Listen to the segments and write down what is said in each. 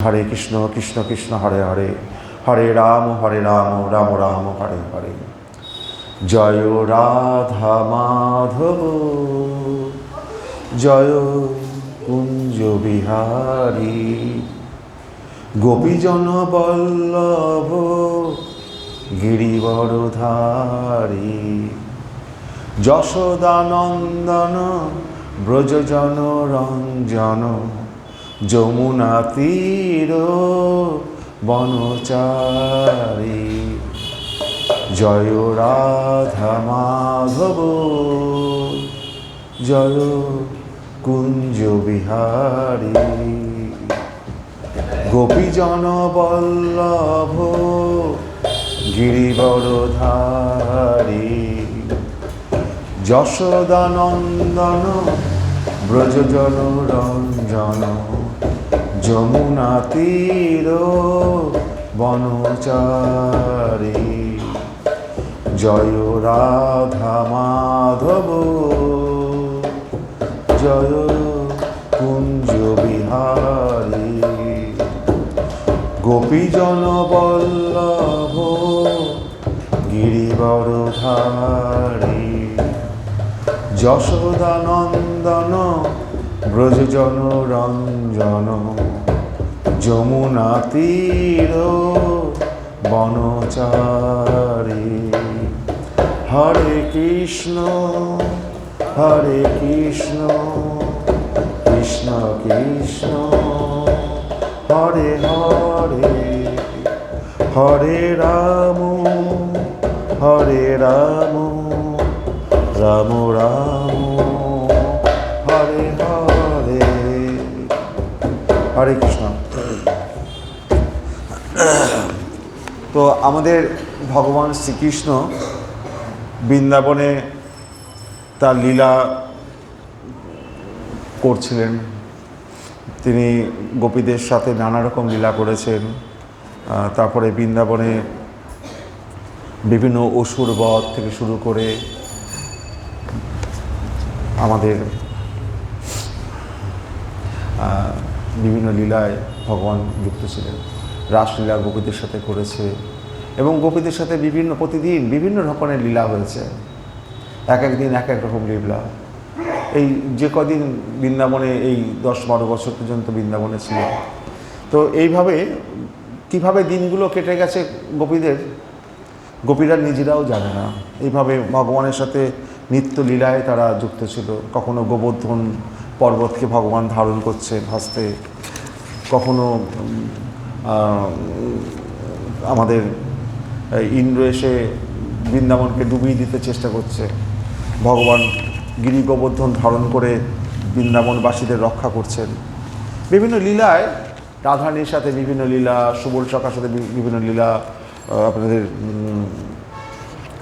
হরে কৃষ্ণ কৃষ্ণ কৃষ্ণ হরে হরে, হরে রাম রাম রাম হরে হরে। জয় রাধা মাধব, জয় কুঞ্জ বিহারী, গোপীজন বল্লভ গিরিবরধারী, যশোদানন্দন ব্রজজন রঞ্জন, যমুনা তীর বনচারী। জয় রাধা মাধব, জয় কুঞ্জ বিহারী, গোপীজন বল্লভ গিরিবরধারী, যশোদানন্দন ব্রজজন রঞ্জন, যমুনা তীর বনচারী। জয় রাধা মাধব, জয় কুঞ্জ বিহারী, গোপীজন বল্লভ গিরিবরধারী, যশোদানন্দন ব্রজজন রঞ্জন, যমুনা তীর বনচারী। হরে কৃষ্ণ কৃষ্ণ কৃষ্ণ হরে হরে, হরে রাম রাম রাম হরে হরে। হরে কৃষ্ণ। তো আমাদের ভগবান শ্রীকৃষ্ণ বৃন্দাবনে তার লীলা করছিলেন। তিনি গোপীদের সাথে নানা রকম লীলা করেছেন। তারপরে বৃন্দাবনে বিভিন্ন অসুর বধ থেকে শুরু করে আমাদের বিভিন্ন লীলায় ভগবান যুক্ত ছিলেন। রাসলীলা গোপীদের সাথে করেছে এবং গোপীদের সাথে প্রতিদিন বিভিন্ন রকমের লীলা হয়েছে। এক এক দিন এক এক রকম লীলা। এই যে কদিন বৃন্দাবনে, এই 10-12 বছর পর্যন্ত বৃন্দাবনে ছিল। তো এইভাবে কিভাবে দিনগুলো কেটে গেছে গোপীরা নিজেরাও জানে না। এইভাবে ভগবানের সাথে নিত্য লীলায় তারা যুক্ত ছিল। কখনো গোবর্ধন পর্বতকে ভগবান ধারণ করছে ভাসতে, কখনো আমাদের ইন্দ্র এসে বৃন্দাবনকে ডুবিয়ে দিতে চেষ্টা করছে। ভগবান গিরি গোবর্ধন ধারণ করে বৃন্দাবনবাসীদের রক্ষা করছেন। বিভিন্ন লীলায় রাধারানীর সাথে বিভিন্ন লীলা, সুবল সখার সাথে বিভিন্ন লীলা, আপনাদের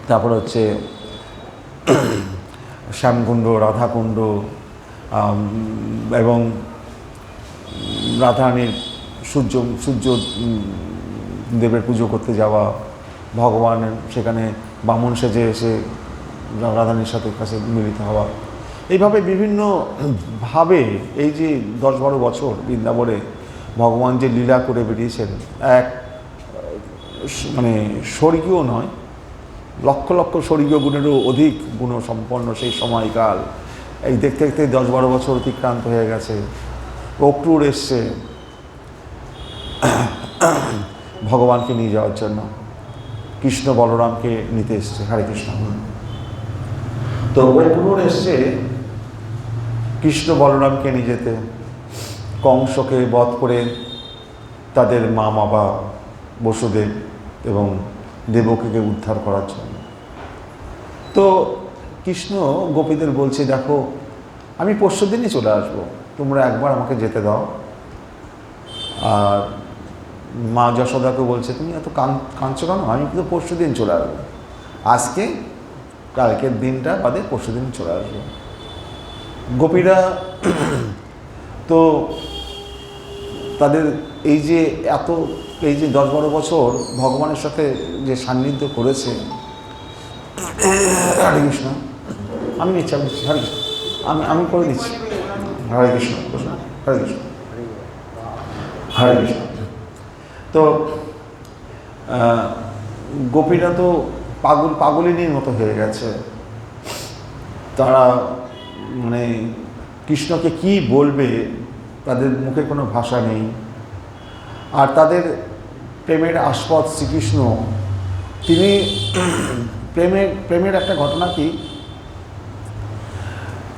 তারপরে হচ্ছে শ্যামকুণ্ড, রাধাকুণ্ড, এবং রাধারানীর সূর্য দেবের পুজো করতে যাওয়া, ভগবান সেখানে বামন সেজে এসে রাধারানীর সাথে কাছে মিলিত হওয়া। এইভাবে বিভিন্নভাবে এই যে 10-12 বছর বৃন্দাবনে ভগবান যে লীলা করে বেরিয়েছেন, এক মানে স্বর্গীয় নয়, লক্ষ লক্ষ স্বর্গীয় গুণেরও অধিক গুণসম্পন্ন সেই সময়কাল। এই দেখতে দেখতে 10-12 বছর অতিক্রান্ত হয়ে গেছে। অক্রূর এসছে ভগবানকে নিয়ে যাওয়ার জন্য, কৃষ্ণ বলরামকে নিতে এসছে। হরে কৃষ্ণ। তো অক্রূর এসছে কৃষ্ণ বলরামকে নিয়ে যেতে, কংসকে বধ করে তাদের মা বাবা বসুদেব এবং দেবকীকে উদ্ধার করার জন্য। তো কৃষ্ণ গোপীদের বলছে, দেখো আমি পরশুদিনই চলে আসবো, তোমরা একবার আমাকে যেতে দাও। আর মা যশোদাকে বলছে, তুমি এত কাঁদছো কেন? আমি কিন্তু পরশুদিন চলে আসবো, আজকে কালকের দিনটা বাদে পরশুদিন চলে আসবো। গোপীরা তো তাদের এই যে 10-12 বছর ভগবানের সাথে যে সান্নিধ্য করেছে। হরে কৃষ্ণ। আমি নিচ্ছি হরে কৃষ্ণ, আমি করে দিচ্ছি। হরে কৃষ্ণ, হরে কৃষ্ণ, হরে কৃষ্ণ। তো গোপীরা তো পাগলিনীর মতো হয়ে গেছে। তারা মানে কৃষ্ণকে কি বলবে, তাদের মুখে কোনো ভাষা নেই। আর তাদের প্রেমের আস্পদ শ্রীকৃষ্ণ, তিনি প্রেমের একটা ঘটনা কি,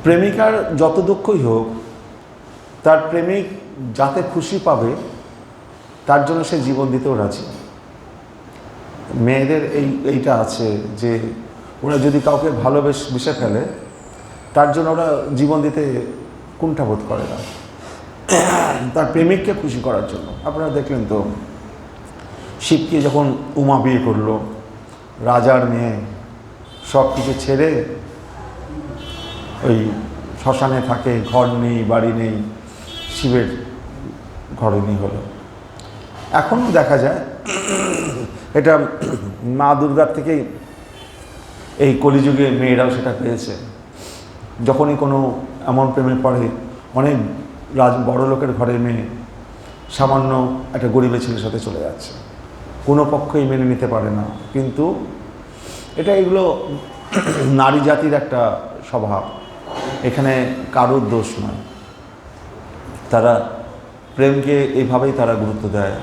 প্রেমিকার যত দুঃখই হোক তার প্রেমিক যাতে খুশি পাবে তার জন্য সে জীবন দিতেও রাজি। মেয়েদের এইটা আছে যে ওরা যদি কাউকে ভালোবেসে ফেলে তার জন্য ওরা জীবন দিতে কুণ্ঠাবোধ করে না, তার প্রেমিককে খুশি করার জন্য। আপনারা দেখলেন তো শিবকে যখন উমা বিয়ে করলো, রাজার মেয়ে, সব কিছু ছেড়ে ওই শ্মশানে থাকে, ঘর নেই, বাড়ি নেই, শিবের ঘরে নিয়ে হলো। এখনও দেখা যায় এটা মা দুর্গার থেকেই এই কলিযুগে মেয়েরাও সেটা পেয়েছে। যখনই কোনো এমন প্রেমে পড়ে, অনেক বড় লোকের ঘরের মেয়ে সামান্য একটা গরিবের ছেলের সাথে চলে যাচ্ছে, কোনো পক্ষই মেনে নিতে পারে না। কিন্তু এগুলো নারী জাতির একটা স্বভাব, এখানে কারোর দোষ নয়। তারা প্রেমকে এইভাবেই তারা গুরুত্ব দেয়।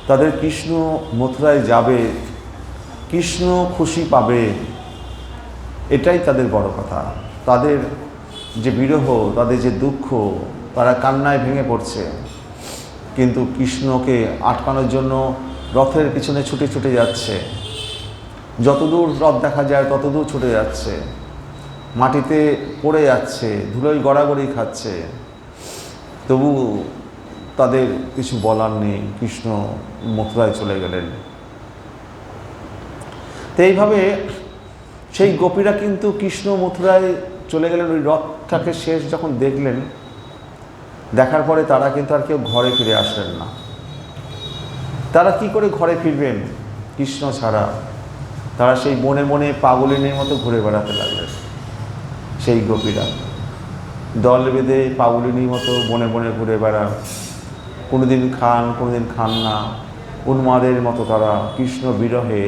তাদের কৃষ্ণ মথুরায় যাবে, কৃষ্ণ খুশি পাবে, এটাই তাদের বড় কথা। তাদের যে বিরহ, তাদের যে দুঃখ, তারা কান্নায় ভেঙে পড়ছে, কিন্তু কৃষ্ণকে আটকানোর জন্য রথের পিছনে ছুটে ছুটে যাচ্ছে। যতদূর রথ দেখা যায় ততদূর ছুটে যাচ্ছে, মাটিতে পড়ে যাচ্ছে, ধুলোয় গড়াগড়ি খাচ্ছে, তবু তাদের কিছু বলার নেই। কৃষ্ণ মথুরায় চলে গেলেন। তো এইভাবে সেই গোপীরা কিন্তু কৃষ্ণ মথুরায় চলে গেলেন। ওই রথটাকে শেষ যখন দেখলেন, দেখার পরে তারা কিন্তু আর কেউ ঘরে ফিরে আসলেন না। তারা কি করে ঘরে ফিরবেন কৃষ্ণ ছাড়া? তারা সেই বনে বনে পাগলিনীর মতো ঘুরে বেড়াতে লাগলেন। সেই গোপীরা দল বেঁধে পাগলিনীর মতো বনে বনে ঘুরে বেড়ান, কোনোদিন খান কোনোদিন খান না, উন্মাদের মতো তারা কৃষ্ণ বিরহে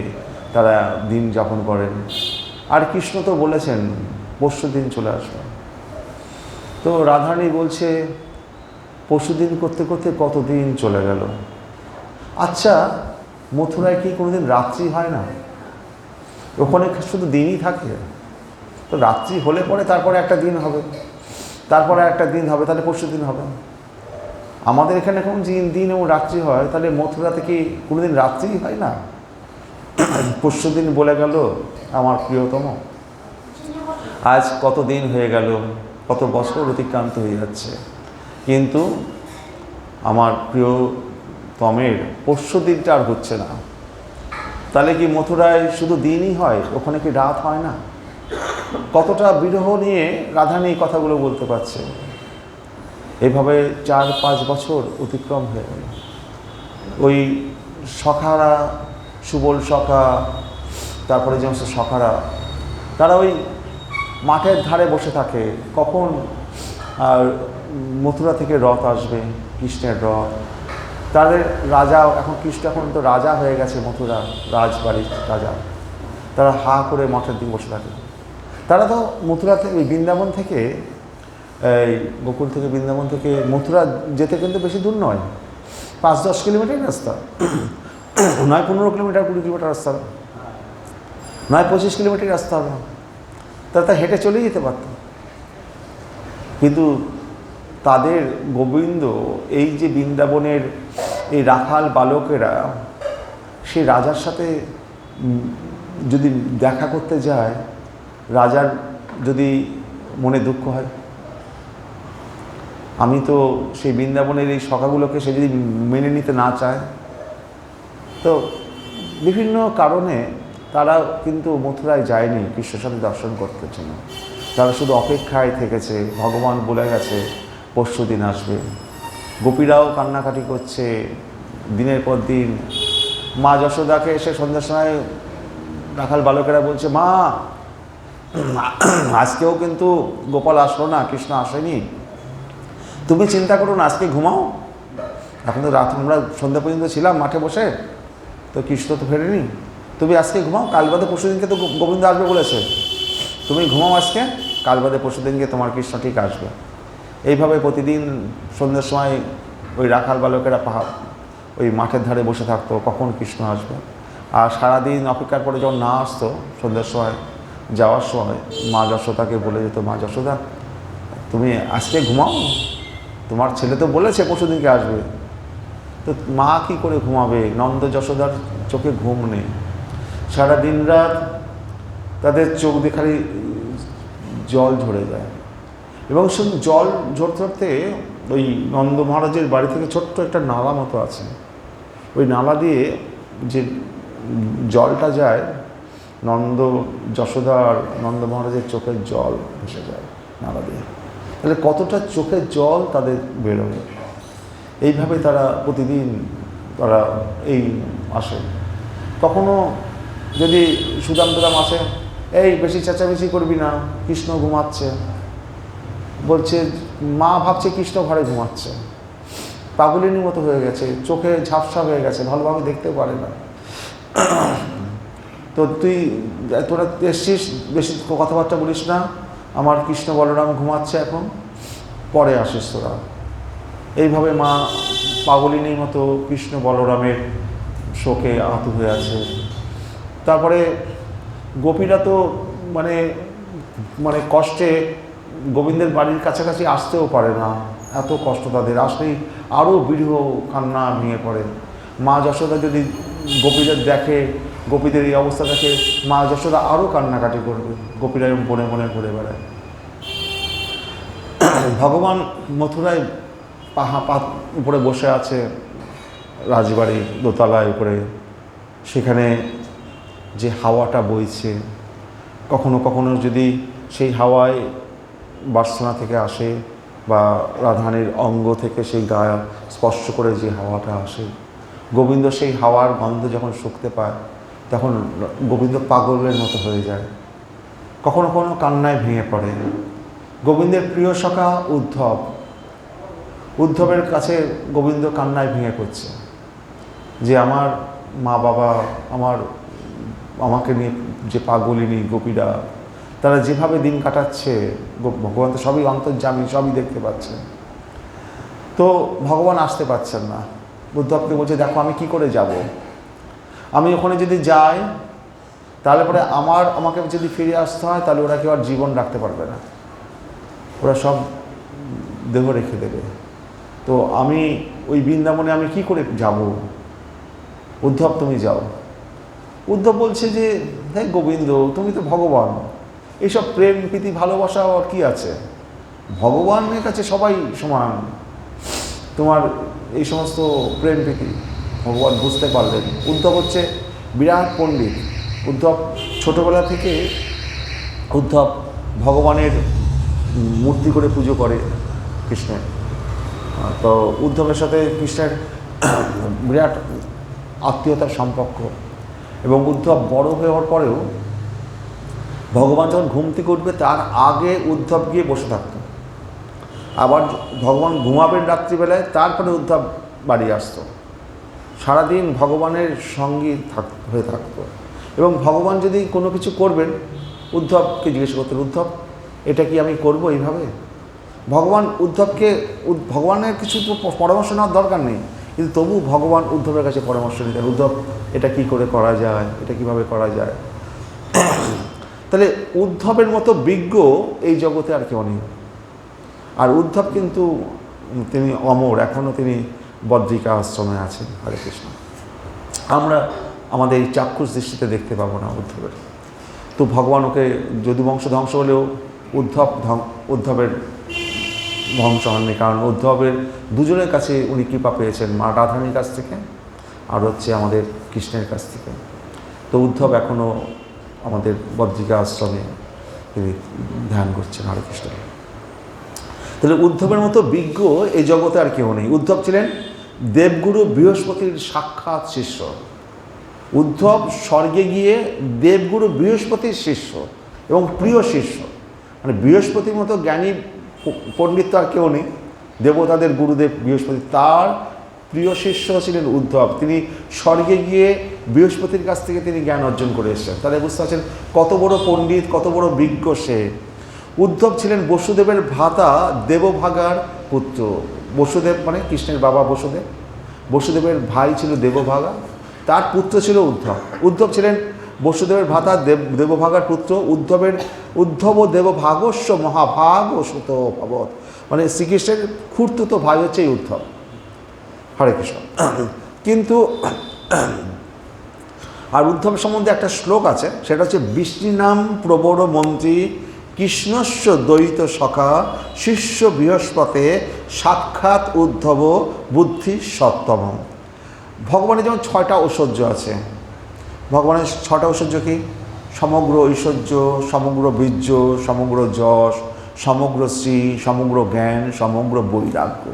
তারা দিন যাপন করেন। আর কৃষ্ণ তো বলেছেন পরশু দিন চলে আসবে। তো রাধারানী বলছে পরশু দিন করতে করতে কতদিন চলে গেল। আচ্ছা, মথুরায় কি কোনোদিন রাত্রি হয় না? ওখানে শুধু দিনই থাকে। তো রাত্রি হলে পরে তারপরে একটা দিন হবে, তারপরে একটা দিন হবে, তাহলে পরশু দিন হবে। আমাদের এখানে কোন দিন এবং রাত্রি হয়, তাহলে মথুরাতে কি কোনোদিন রাত্রি হয় না? পরশু দিন বলে গেল আমার প্রিয়তম। আজ কত দিন হয়ে গেল, কত বছর অতিক্রান্ত হয়ে যাচ্ছে, কিন্তু আমার প্রিয়তমের পরশু দিনটা আর হচ্ছে না। তাহলে কি মথুরায় শুধু দিনই হয়, ওখানে কি রাত হয় না? কতটা বিরহ নিয়ে রাধারানী এই কথাগুলো বলতে পারছে। এভাবে 4-5 বছর অতিক্রম হয়ে গেল। ওই সখারা, সুবল সখা, তারপরে যে সমস্ত সখারা, তারা ওই মাঠের ধারে বসে থাকে, কখন আর মথুরা থেকে রথ আসবে, কৃষ্ণের রথ। তাদের রাজা, এখন কৃষ্ণ এখন তো রাজা হয়ে গেছে, মথুরা রাজবাড়ির রাজা। তারা হা করে মাঠের দিকে বসে থাকে। তারা তো মথুরা থেকে, বৃন্দাবন থেকে, এই গোকুল থেকে বৃন্দাবন থেকে মথুরা যেতে কিন্তু বেশি দূর নয়, 5-10 কিলোমিটার রাস্তা, নয় 15 কিলোমিটার, 20 কিলোমিটার রাস্তা, নয় 25 কিলোমিটার রাস্তা হবে। তারা তা হেঁটে চলেই যেতে পারত। কিন্তু তাদের গোবিন্দ, এই যে বৃন্দাবনের এই রাখাল বালকেরা, সেই রাজার সাথে যদি দেখা করতে যায়, রাজার যদি মনে দুঃখ হয়, আমি তো সেই বৃন্দাবনের এই সখাগুলোকে সে যদি মেনে নিতে না চায়, তো বিভিন্ন কারণে তারা কিন্তু মথুরায় যায়নি কৃষ্ণের সাথে দর্শন করতে জন্য। তারা শুধু অপেক্ষায় থেকেছে। ভগবান বলে গেছে পরশু দিন আসবে। গোপীরাও কান্নাকাটি করছে দিনের পর দিন। মা যশোদাকে এসে সন্ধ্যার সময় রাখাল বালকেরা বলছে, মা আজকেও কিন্তু গোপাল আসলো না, কৃষ্ণ আসেনি, তুমি চিন্তা করো না, আজকে ঘুমাও, এখন তো রাত, আমরা সন্ধ্যা পর্যন্ত ছিলাম মাঠে বসে, তো কৃষ্ণ তো ফেরেনি। তুমি আজকে ঘুমাও, কাল বাদে পরশু দিনকে তো গোবিন্দ আসবে বলেছে, তুমি ঘুমাও আজকে, কাল বাদে পরশু দিনকে তোমার কৃষ্ণ ঠিক আসবে। এইভাবে প্রতিদিন সন্ধ্যের সময় ওই রাখাল বালকেরা ওই মাঠের ধারে বসে থাকতো কখন কৃষ্ণ আসবে। আর সারাদিন অপেক্ষার পরে যখন না আসতো, সন্ধ্যের সময় যাওয়ার সময় মা যশোদাকে বলে যেত, মা যশোদা তুমি আজকে ঘুমাও, তোমার ছেলে তো বলেছে পরশু দিনকে আসবে। তো মা কী করে ঘুমাবে, নন্দ যশোদার চোখে ঘুম নেই, সারা দিন রাত তাদের চোখ দিয়ে খালি জল ঝরে যায়। এবং শুধু জল ঝরতে ঝরতে ওই নন্দ মহারাজের বাড়ি থেকে ছোট্ট একটা নালা মতো আছে, ওই নালা দিয়ে যে জলটা যায়, নন্দ যশোদা আর নন্দ মহারাজের চোখের জল ভেসে যায় নালা দিয়ে। তাহলে কতটা চোখের জল তাদের বেরোবে। এইভাবে তারা প্রতিদিন তারা এই আসে। কখনো যদি সুদাম আসে, এই বেশি চেঁচামেচি করবি না, কৃষ্ণ ঘুমাচ্ছে, বলছে মা ভাবছে কৃষ্ণ ঘরে ঘুমাচ্ছে, পাগলিনীর মতো হয়ে গেছে, চোখে ঝাপসা হয়ে গেছে, ভালোভাবে দেখতে পারে না। তো তোরা এসছিস, বেশি কথাবার্তা বলিস না, আমার কৃষ্ণ বলরাম ঘুমাচ্ছে, এখন পরে আসিস তোরা। এইভাবে মা পাগলিনীর মতো কৃষ্ণ বলরামের শোকে আহত হয়ে আছে। তারপরে গোপীরা তো মানে মানে কষ্টে গোবিন্দের বাড়ির কাছাকাছি আসতেও পারে না, এত কষ্ট তাদের, আসলেই আরও বিরহ কান্না ভেঙে পড়ে। মা যশোদা যদি গোপীদের দেখে, গোপীদের এই অবস্থা দেখে, মা যশোদা আরও কান্নাকাটি করবে, গোপীরা বনে বনে ঘুরে বেড়ায়। ভগবান মথুরায় উপরে বসে আছে, রাজবাড়ির দোতলায় উপরে, সেখানে যে হাওয়াটা বইছে, কখনো কখনো যদি সেই হাওয়ায় বার্সনা থেকে আসে বা রাধারানীর অঙ্গ থেকে সেই গায়ে স্পর্শ করে যে হাওয়াটা আসে, গোবিন্দ সেই হাওয়ার গন্ধ যখন শুকতে পায়, তখন গোবিন্দ পাগলের মতো হয়ে যায়, কখনো কখনো কান্নায় ভেঙে পড়ে। গোবিন্দের প্রিয় সখা উদ্ধবের কাছে গোবিন্দ কান্নায় ভেঙে পড়ছে যে আমার মা বাবা, আমাকে নিয়ে যে পাগলিনী গোপীরা, তারা যেভাবে দিন কাটাচ্ছে, ভগবান তো সবই অন্তর্যামী, সবই দেখতে পাচ্ছে। তো ভগবান আসতে পারছেন না। উদ্ধবকে বলছে, দেখো আমি কি করে যাব, আমি ওখানে যদি যাই তাহলে পরে আমাকে যদি ফিরে আসতে হয়, তাহলে ওরা কেউ আর জীবন রাখতে পারবে না, ওরা সব দেহ রেখে দেবে। তো আমি ওই বৃন্দাবনে আমি কি করে যাব, উদ্ধব তুমি যাও। উদ্ধব বলছে যে হ্যাঁ গোবিন্দ, তুমি তো ভগবান, এইসব প্রেম প্রীতি ভালোবাসা আর কি আছে, ভগবানের কাছে সবাই সমান, তোমার এই সমস্ত প্রেম প্রীতি ভগবান বুঝতে পারলেন। উদ্ধব হচ্ছে বিরাট পণ্ডিত। উদ্ধব ছোটোবেলা থেকে ভগবানের মূর্তি করে পুজো করে কৃষ্ণের। তো উদ্ধবের সাথে কৃষ্ণের বিরাট আত্মীয়তার সম্পর্ক। এবং উদ্ধব বড় হয়ে যাওয়ার পরেও ভগবান যখন ঘুম থেকে উঠবে তার আগে উদ্ধব গিয়ে বসে থাকত, আবার ভগবান ঘুমাবেন রাত্রিবেলায়, তারপরে উদ্ধব বাড়ি আসতো। সারাদিন ভগবানের সঙ্গী হয়ে থাকতো। এবং ভগবান যদি কোনো কিছু করবেন, উদ্ধবকে জিজ্ঞেস করতেন, উদ্ধব এটা কি আমি করব এইভাবে? ভগবানের কিছু তো পরামর্শ নেওয়ার দরকার নেই, কিন্তু তবু ভগবান উদ্ধবের কাছে পরামর্শ নিতেন, উদ্ধব এটা কি করে করা যায়, এটা কিভাবে করা যায়। তাহলে উদ্ধবের মতো বিজ্ঞ এই জগতে আর কেউ নেই। আর উদ্ধব কিন্তু তিনি অমর, এখনও তিনি বদ্রিকা আশ্রমে আছেন। হরে কৃষ্ণ। আমরা আমাদের এই চাক্ষুষ দৃষ্টিতে দেখতে পাবো না উদ্ধবের। তো ভগবান ওকে যদুবংশ ধ্বংস হলেও উদ্ধবের ধ্বংস হননি, কারণ উদ্ধবের দুজনের কাছে উনি কৃপা পেয়েছেন, মা রাধারানীর কাছ থেকে আর হচ্ছে আমাদের কৃষ্ণের কাছ থেকে। তো উদ্ধব এখনও আমাদের বদ্রিকা আশ্রমে তিনি ধ্যান করছেন। হরে কৃষ্ণ। তাহলে উদ্ধবের মতো বিজ্ঞ এই জগতে আর কেউ নেই। উদ্ধব ছিলেন দেবগুরু বৃহস্পতির সাক্ষাৎ শিষ্য। উদ্ধব স্বর্গে গিয়ে দেবগুরু বৃহস্পতির শিষ্য এবং প্রিয় শিষ্য। মানে বৃহস্পতির মতো জ্ঞানী পণ্ডিত তো আর কেউ নেই, দেবতাদের গুরুদেব বৃহস্পতি, তার প্রিয় শিষ্য ছিলেন উদ্ধব। তিনি স্বর্গে গিয়ে বৃহস্পতির কাছ থেকে তিনি জ্ঞান অর্জন করে এসেছেন। তাহলে বুঝতে পারছেন কত বড় পণ্ডিত, কত বড় বিজ্ঞ সে। উদ্ধব ছিলেন বসুদেবের ভ্রাতা দেবভাগার পুত্র। বসুদেব মানে কৃষ্ণের বাবা বসুদেব, বসুদেবের ভাই ছিল দেবভাগা, তার পুত্র ছিল উদ্ধব। উদ্ধব ছিলেন বসুদেবের ভ্রাতা দেবভাগার পুত্র। উদ্ধব দেবভাগস্য মহাভাগ সুত ভবৎ, মানে শ্রীকৃষ্ণের খুড়তুতো ভাই হচ্ছে এই উদ্ধব। হরে কৃষ্ণ। কিন্তু আর উদ্ধব সম্বন্ধে একটা শ্লোক আছে, সেটা হচ্ছে বিষ্ণুনাম প্রবর মন্ত্রী কৃষ্ণস্য দ্বৈত সখা শিষ্য বৃহস্পতে সাক্ষাৎ উদ্ধব বুদ্ধি সত্তম। ভগবানের যেমন 6টা ঐশ্বর্য আছে। ভগবানের 6টা ঐশ্বর্য কি? সমগ্র ঐশ্বর্য, সমগ্র বীর্য, সমগ্র যশ, সমগ্র শ্রী, সমগ্র জ্ঞান, সমগ্র বৈরাগ্য।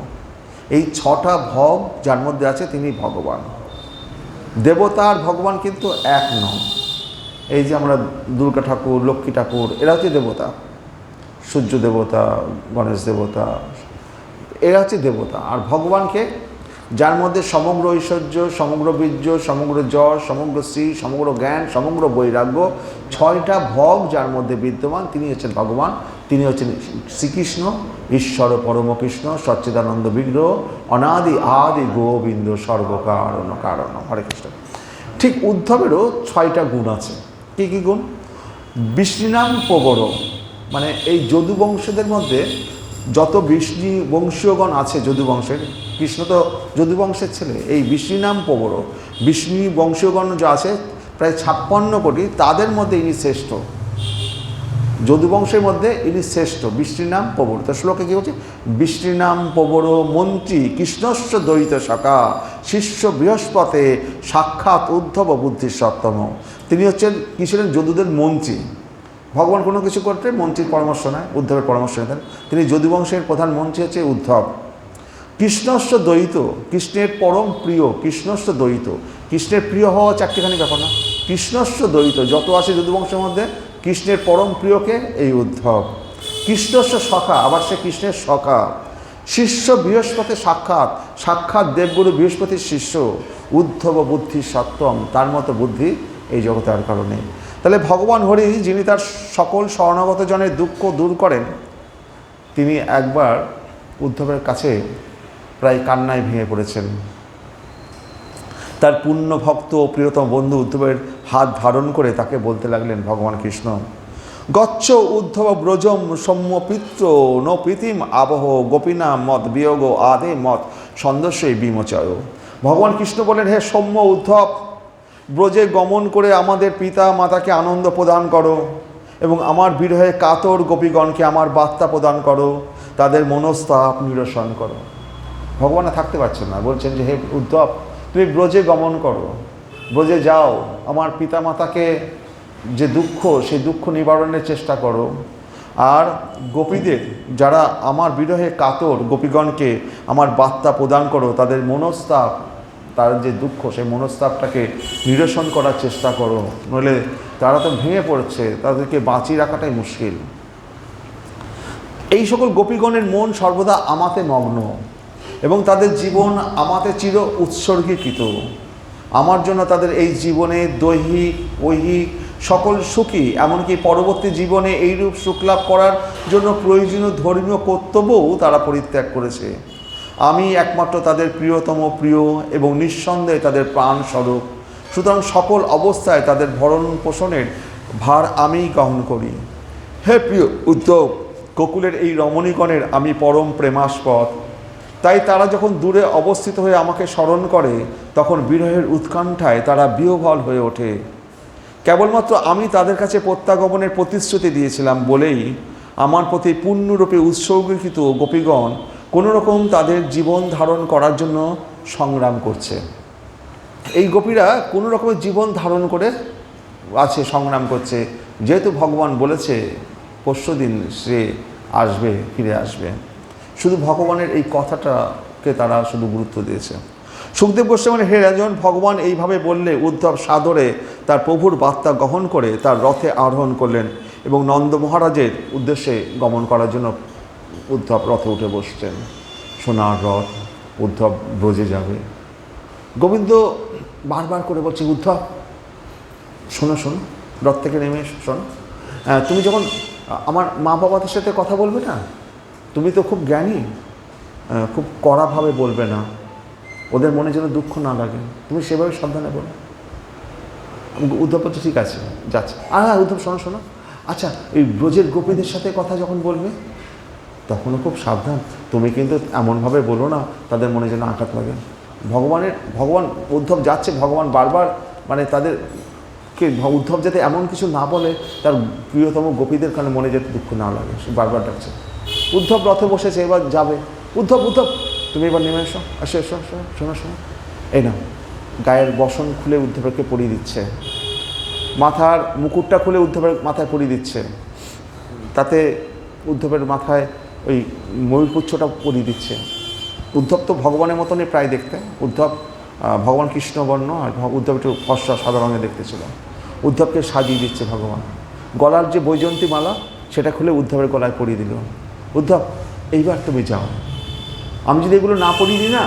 এই 6টা ভগ যার মধ্যে আছে তিনি ভগবান। দেবতা আর ভগবান কিন্তু এক নন। এই যে আমরা দুর্গা ঠাকুর, লক্ষ্মী ঠাকুর, এরা হচ্ছে দেবতা। সূর্য দেবতা, গণেশ দেবতা, এরা হচ্ছে দেবতা। আর ভগবানকে, যার মধ্যে সমগ্র ঐশ্বর্য, সমগ্র বীর্য, সমগ্র যশ, সমগ্র শ্রী, সমগ্র জ্ঞান, সমগ্র বৈরাগ্য, 6টা ভগ যার মধ্যে বিদ্যমান, তিনি হচ্ছেন ভগবান। তিনি হচ্ছেন শ্রীকৃষ্ণ, ঈশ্বর পরমকৃষ্ণ, সচ্চিদানন্দ বিগ্রহ, অনাদি আদি গোবিন্দ সর্বকারণ কারণ। হরে কৃষ্ণ। ঠিক উদ্ধবেরও 6টা গুণ আছে। কী কী গুণ? বিষ্ণুনাম প্রবর, মানে এই যদুবংশদের মধ্যে যত বিষ্ণু বংশীয়গণ আছে, যদুবংশের, কৃষ্ণ তো যদুবংশের ছেলে, এই বিষ্ণুনাম প্রবর বিষ্ণু বংশীয়গণ যা আছে প্রায় 56 কোটি, তাদের মধ্যে ইনি শ্রেষ্ঠ। যদুবংশের মধ্যে ইনি শ্রেষ্ঠ, বিষ্ণুনাম প্রবর। তো শ্লোকে কী হচ্ছে? বিষ্ণুনাম প্রবর মন্ত্রী কৃষ্ণস্য দ্বৈত সখা শিষ্য বৃহস্পতে সাক্ষাৎ উদ্ধব বুদ্ধি সপ্তম। তিনি হচ্ছেন কী ছিলেন? যদুদের মন্ত্রী। ভগবান কোনো কিছু করতে মন্ত্রীর পরামর্শ নেয়, উদ্ধবের পরামর্শ নিতেন। তিনি যদুবংশের প্রধান মন্ত্রী হচ্ছে উদ্ধব। কৃষ্ণস্য দ্বৈত, কৃষ্ণের পরম প্রিয়। কৃষ্ণস্য দ্বৈত, কৃষ্ণের প্রিয় হওয়া 4টিখানি ব্যাপার না। কৃষ্ণস্য দ্বৈত, যত আছে যদুবংশের মধ্যে কৃষ্ণের পরম প্রিয়কে এই উদ্ধব। কৃষ্ণস্য সখা, আবার সে কৃষ্ণের সখা। শিষ্য বৃহস্পতি সাক্ষাৎ দেবগুরু বৃহস্পতির শিষ্য। উদ্ধব বুদ্ধি সত্তম, তার মতো বুদ্ধি এই জগতে আর কারণে। তাহলে ভগবান হরি, যিনি তার সকল শরণাগত জনের দুঃখ দূর করেন, তিনি একবার উদ্ধবের কাছে প্রায় কান্নায় ভেঙে পড়েছেন। তার পূর্ণ ভক্ত ও প্রিয়তম বন্ধু উদ্ধবের হাত ধারণ করে তাকে বলতে লাগলেন ভগবান কৃষ্ণ, গচ্ছ উদ্ধব ব্রজম সৌম্য পিত্র নো প্রীতিম আবহ গোপীনা মত বিয়োগ আদে মত সন্দস্যই বিমোচয়। ভগবান কৃষ্ণ বলেন, হে সৌম্য উদ্ধব, ব্রজে গমন করে আমাদের পিতা মাতাকে আনন্দ প্রদান করো এবং আমার বিরহে কাতর গোপীগণকে আমার বার্তা প্রদান করো, তাদের মনস্তাপ নিরসন করো। ভগবান থাকতে পারছেন না, বলছেন যে হে উদ্ধব, তুমি ব্রজে গমন করো, ব্রজে যাও, আমার পিতা মাতাকে যে দুঃখ, সেই দুঃখ নিবারণের চেষ্টা করো। আর গোপীদের, যারা আমার বিরহে কাতর গোপীগণকে আমার বার্তা প্রদান করো, তাদের মনস্তাপ, তার যে দুঃখ, সেই মনস্তাপটাকে নিরসন করার চেষ্টা করো, নইলে তারা তো ভেঙে পড়ছে, তাদেরকে বাঁচিয়ে রাখাটাই মুশকিল। এই সকল গোপীগণের মন সর্বদা আমাতে মগ্ন এবং তাদের জীবন আমাতে চির উৎসর্গীকৃত। আমার জন্য তাদের এই জীবনে দৈহিক ঐহিক সকল সুখী, এমনকি পরবর্তী জীবনে এইরূপ সুখ লাভ করার জন্য প্রয়োজনীয় ধর্মীয় কর্তব্যও তারা পরিত্যাগ করেছে। আমি একমাত্র তাদের প্রিয়তম প্রিয় এবং নিঃসন্দেহে তাদের প্রাণ স্বরূপ। সুতরাং সকল অবস্থায় তাদের ভরণ পোষণের ভার আমিই গ্রহণ করি। হে প্রিয় উদ্ধব, গোকুলের এই রমণীগণের আমি পরম প্রেমাস্পদ। তাই তারা যখন দূরে অবস্থিত হয়ে আমাকে স্মরণ করে, তখন বিরহের উৎকণ্ঠায় তারা বিহ্বল হয়ে ওঠে। কেবলমাত্র আমি তাদের কাছে প্রত্যাগমনের প্রতিশ্রুতি দিয়েছিলাম বলেই আমার প্রতি পূর্ণরূপে উৎসর্গীকৃত গোপীগণ কোনোরকম তাদের জীবন ধারণ করার জন্য সংগ্রাম করছে। এই গোপীরা কোনো রকমের জীবন ধারণ করে আছে, সংগ্রাম করছে, যেহেতু ভগবান বলেছে পরশুদিন সে আসবে, ফিরে আসবে। শুধু ভগবানের এই কথাটাকে তারা শুধু গুরুত্ব দিয়েছে। সুখদেব গোস্বামী, হে রাজন, ভগবান এইভাবে বললে উদ্ধব সাদরে তার প্রভুর বার্তা গ্রহণ করে তার রথে আরোহণ করলেন এবং নন্দ মহারাজের উদ্দেশ্যে গমন করার জন্য উদ্ধব রথে উঠে বসছেন। সোনার রথ, উদ্ধব ব্রজে যাবে। গোবিন্দ বারবার করে বলছে, উদ্ধব শোনো শোনো, রথ থেকে নেমে এসো, শোনো, তুমি যখন আমার মা বাবাদের সাথে কথা বলবে না, তুমি তো খুব জ্ঞানী, খুব কড়াভাবে বলবে না, ওদের মনে যেন দুঃখ না লাগে, তুমি সেভাবে সাবধানে বলো। উদ্ধব বলছে ঠিক আছে, যাচ্ছে। হ্যাঁ উদ্ধব শোনো শোনো, আচ্ছা এই ব্রজের গোপীদের সাথে কথা যখন বলবে তখনও খুব সাবধান, তুমি কিন্তু এমনভাবে বলো না তাদের মনে যেন আঘাত লাগে। ভগবান উদ্ধব যাচ্ছে, ভগবান বারবার মানে তাদেরকে, উদ্ধব যাতে এমন কিছু না বলে তার প্রিয়তম গোপীদের কারণে মনে যাতে দুঃখ না লাগে, সে বারবার ডাকছে। উদ্ধব রথে বসেছে, এবার যাবে। উদ্ধব তুমি এবার নেমে এসো, আসো এসো, শোনো শোনো, এই না গায়ের বসন খুলে উদ্ধবকে পরিয়ে দিচ্ছে, মাথার মুকুটটা খুলে উদ্ধবের মাথায় পরিয়ে দিচ্ছে, তাতে উদ্ধবের মাথায় ওই ময়ূরপুচ্ছটা পরিয়ে দিচ্ছে। উদ্ধব তো ভগবানের মতনই প্রায় দেখতে, উদ্ধব ভগবান কৃষ্ণবর্ণ, আর উদ্ধব একটু ফর্সা সাদা রঙে দেখতে ছিল। উদ্ধবকে সাজিয়ে দিচ্ছে ভগবান, গলার যে বৈজয়ন্তী মালা সেটা খুলে উদ্ধবের গলায় পরিয়ে দিল। উদ্ধব এইবার তুমি যাও, আমি যদি এগুলো না পরিয়ে দিই না,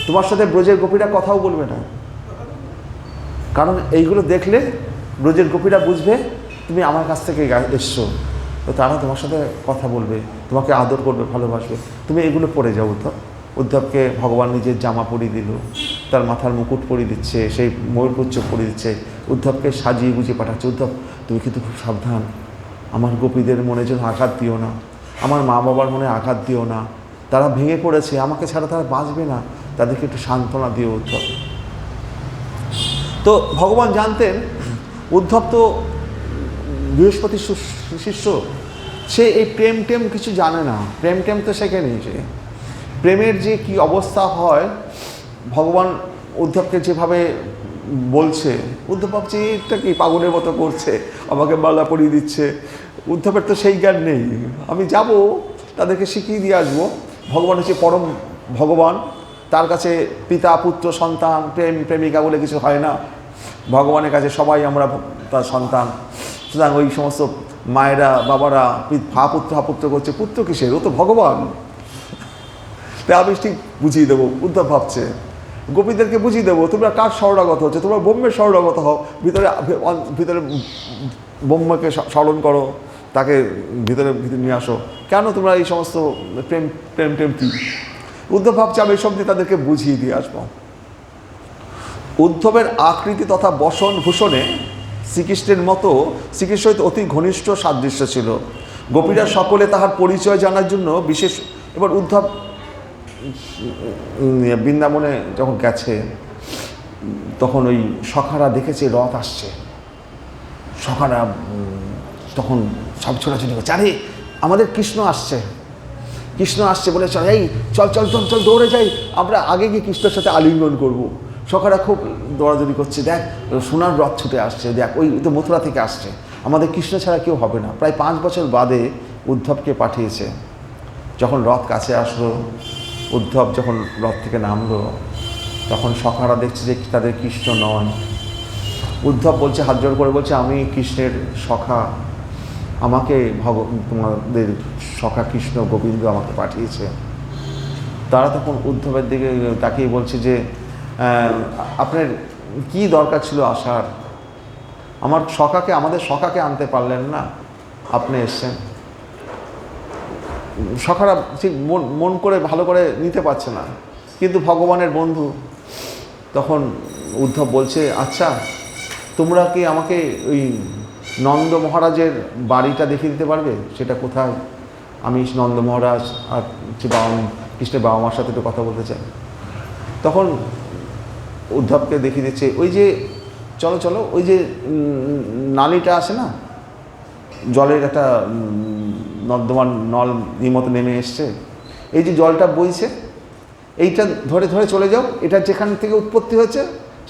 তোমার সাথে ব্রজের গোপীরা কথাও বলবে না, কারণ এইগুলো দেখলে ব্রজের গোপীরা বুঝবে তুমি আমার কাছ থেকে এসছো, তো তারা তোমার সাথে কথা বলবে, তোমাকে আদর করবে, ভালোবাসবে, তুমি এগুলো পরে যাও। উদ্ধবকে ভগবান নিজের জামা পরিয়ে দিল, তার মাথার মুকুট পরিয়ে দিচ্ছে, সেই ময়ূরপুচ্ছ পরিয়ে দিচ্ছে, উদ্ধবকে সাজিয়ে গুজিয়ে পাঠাচ্ছে। উদ্ধব তুমি কিন্তু খুব সাবধান, আমার গোপীদের মনে যেন আঘাত দিও না, আমার মা বাবার মনে আঘাত দিও না, তারা ভেঙে পড়েছে, আমাকে ছাড়া তারা বাঁচবে না, তাদেরকে একটু সান্ত্বনা দিও উদ্ধব। তো ভগবান জানতেন উদ্ধব তো বৃহস্পতির শিষ্য, সে এই প্রেম টেম কিছু জানে না, প্রেম টেম তো শেখেনি সে। প্রেমের যে কি অবস্থা হয়, ভগবান উদ্ধবকে যেভাবে বলছে, উদ্ধব ভাবছে এটা কি পাগলের মতো করছে, আমাকে মালা পরিয়ে দিচ্ছে। উদ্ধবের তো সেই জ্ঞান নেই, আমি যাব তাদেরকে শিখিয়ে দিয়ে আসবো। ভগবান হচ্ছে পরম ভগবান, তার কাছে পিতা পুত্র সন্তান প্রেম প্রেমিকা বলে কিছু হয় না, ভগবানের কাছে সবাই আমরা তার সন্তান। সুতরাং ওই সমস্ত মায়েরা বাবারা হাপুত্র করছে, পুত্র কিসের, ও তো ভগবান, তাই আমি ঠিক বুঝিয়ে দেবো। উদ্ধব ভাবছে গোপীদেরকে বুঝিয়ে দেবো, তোমরা কার শরণাগত হচ্ছে, তোমরা ব্রহ্মের শরণাগত হও, ভিতরে ব্রহ্মকে স্মরণ করো, তাকে ভিতরে নিয়ে আসো, কেন তোমরা এই সমস্ত প্রেম কি। উদ্ধব ভাবছে আমি এইসব দিয়ে তাদেরকে বুঝিয়ে দিয়ে আসবো। উদ্ধবের আকৃতি তথা বসন ভূষণে শ্রীকৃষ্ণের মতো শ্রীকৃষ্ণ অতি ঘনিষ্ঠ সাদৃশ্য ছিল। গোপীরা সকলে তাহার পরিচয় জানার জন্য বিশেষ, এবার উদ্ধব বৃন্দাবনে যখন গেছে তখন ওই সখারা দেখেছে রথ আসছে, সখারা তখন সব ছোটাছুটি করছে, আরে আমাদের কৃষ্ণ আসছে বলে চল, এই চল চল চল চল দৌড়ে যাই, আমরা আগে গিয়ে কৃষ্ণের সাথে আলিঙ্গন করবো। সখারা খুব দৌড়াদৌড়ি করছে, দেখ সোনার রথ ছুটে আসছে, দেখ ওই তো মথুরা থেকে আসছে, আমাদের কৃষ্ণ ছাড়া কেউ হবে না। প্রায় 5 বছর বাদে উদ্ধবকে পাঠিয়েছে। যখন রথ কাছে আসলো, উদ্ধব যখন রথ থেকে নামলো, তখন সখারা দেখছে যে তাদের কৃষ্ণ নয়। উদ্ধব বলছে, হাত জোড় করে বলছে, আমি কৃষ্ণের সখা, আমাকে তোমাদের সখা কৃষ্ণ গোবিন্দ আমাকে পাঠিয়েছে। তারা তখন উদ্ধবের দিকে তাকিয়ে বলছে যে আপনার কি দরকার ছিল আসার, আমাদের সখাকে আনতে পারলেন না, আপনি এসছেন। সখারা ঠিক মন করে ভালো করে নিতে পারছে না, কিন্তু ভগবানের বন্ধু। তখন উদ্ধব বলছে, আচ্ছা তোমরা কি আমাকে ওই নন্দ মহারাজের বাড়িটা দেখিয়ে দিতে পারবে, সেটা কোথায়, আমি নন্দ মহারাজ আর কৃষ্ণের বাবা মার সাথে একটু কথা বলতে চাই। তখন উদ্ধবকে দেখিয়ে দিচ্ছে, ওই যে চলো চলো, ওই যে নালীটা আছে না, জলের একটা নর্দমার নল মতো নেমে এসছে, এই যে জলটা বইছে, এইটা ধরে ধরে চলে যাও, এটা যেখান থেকে উৎপত্তি হয়েছে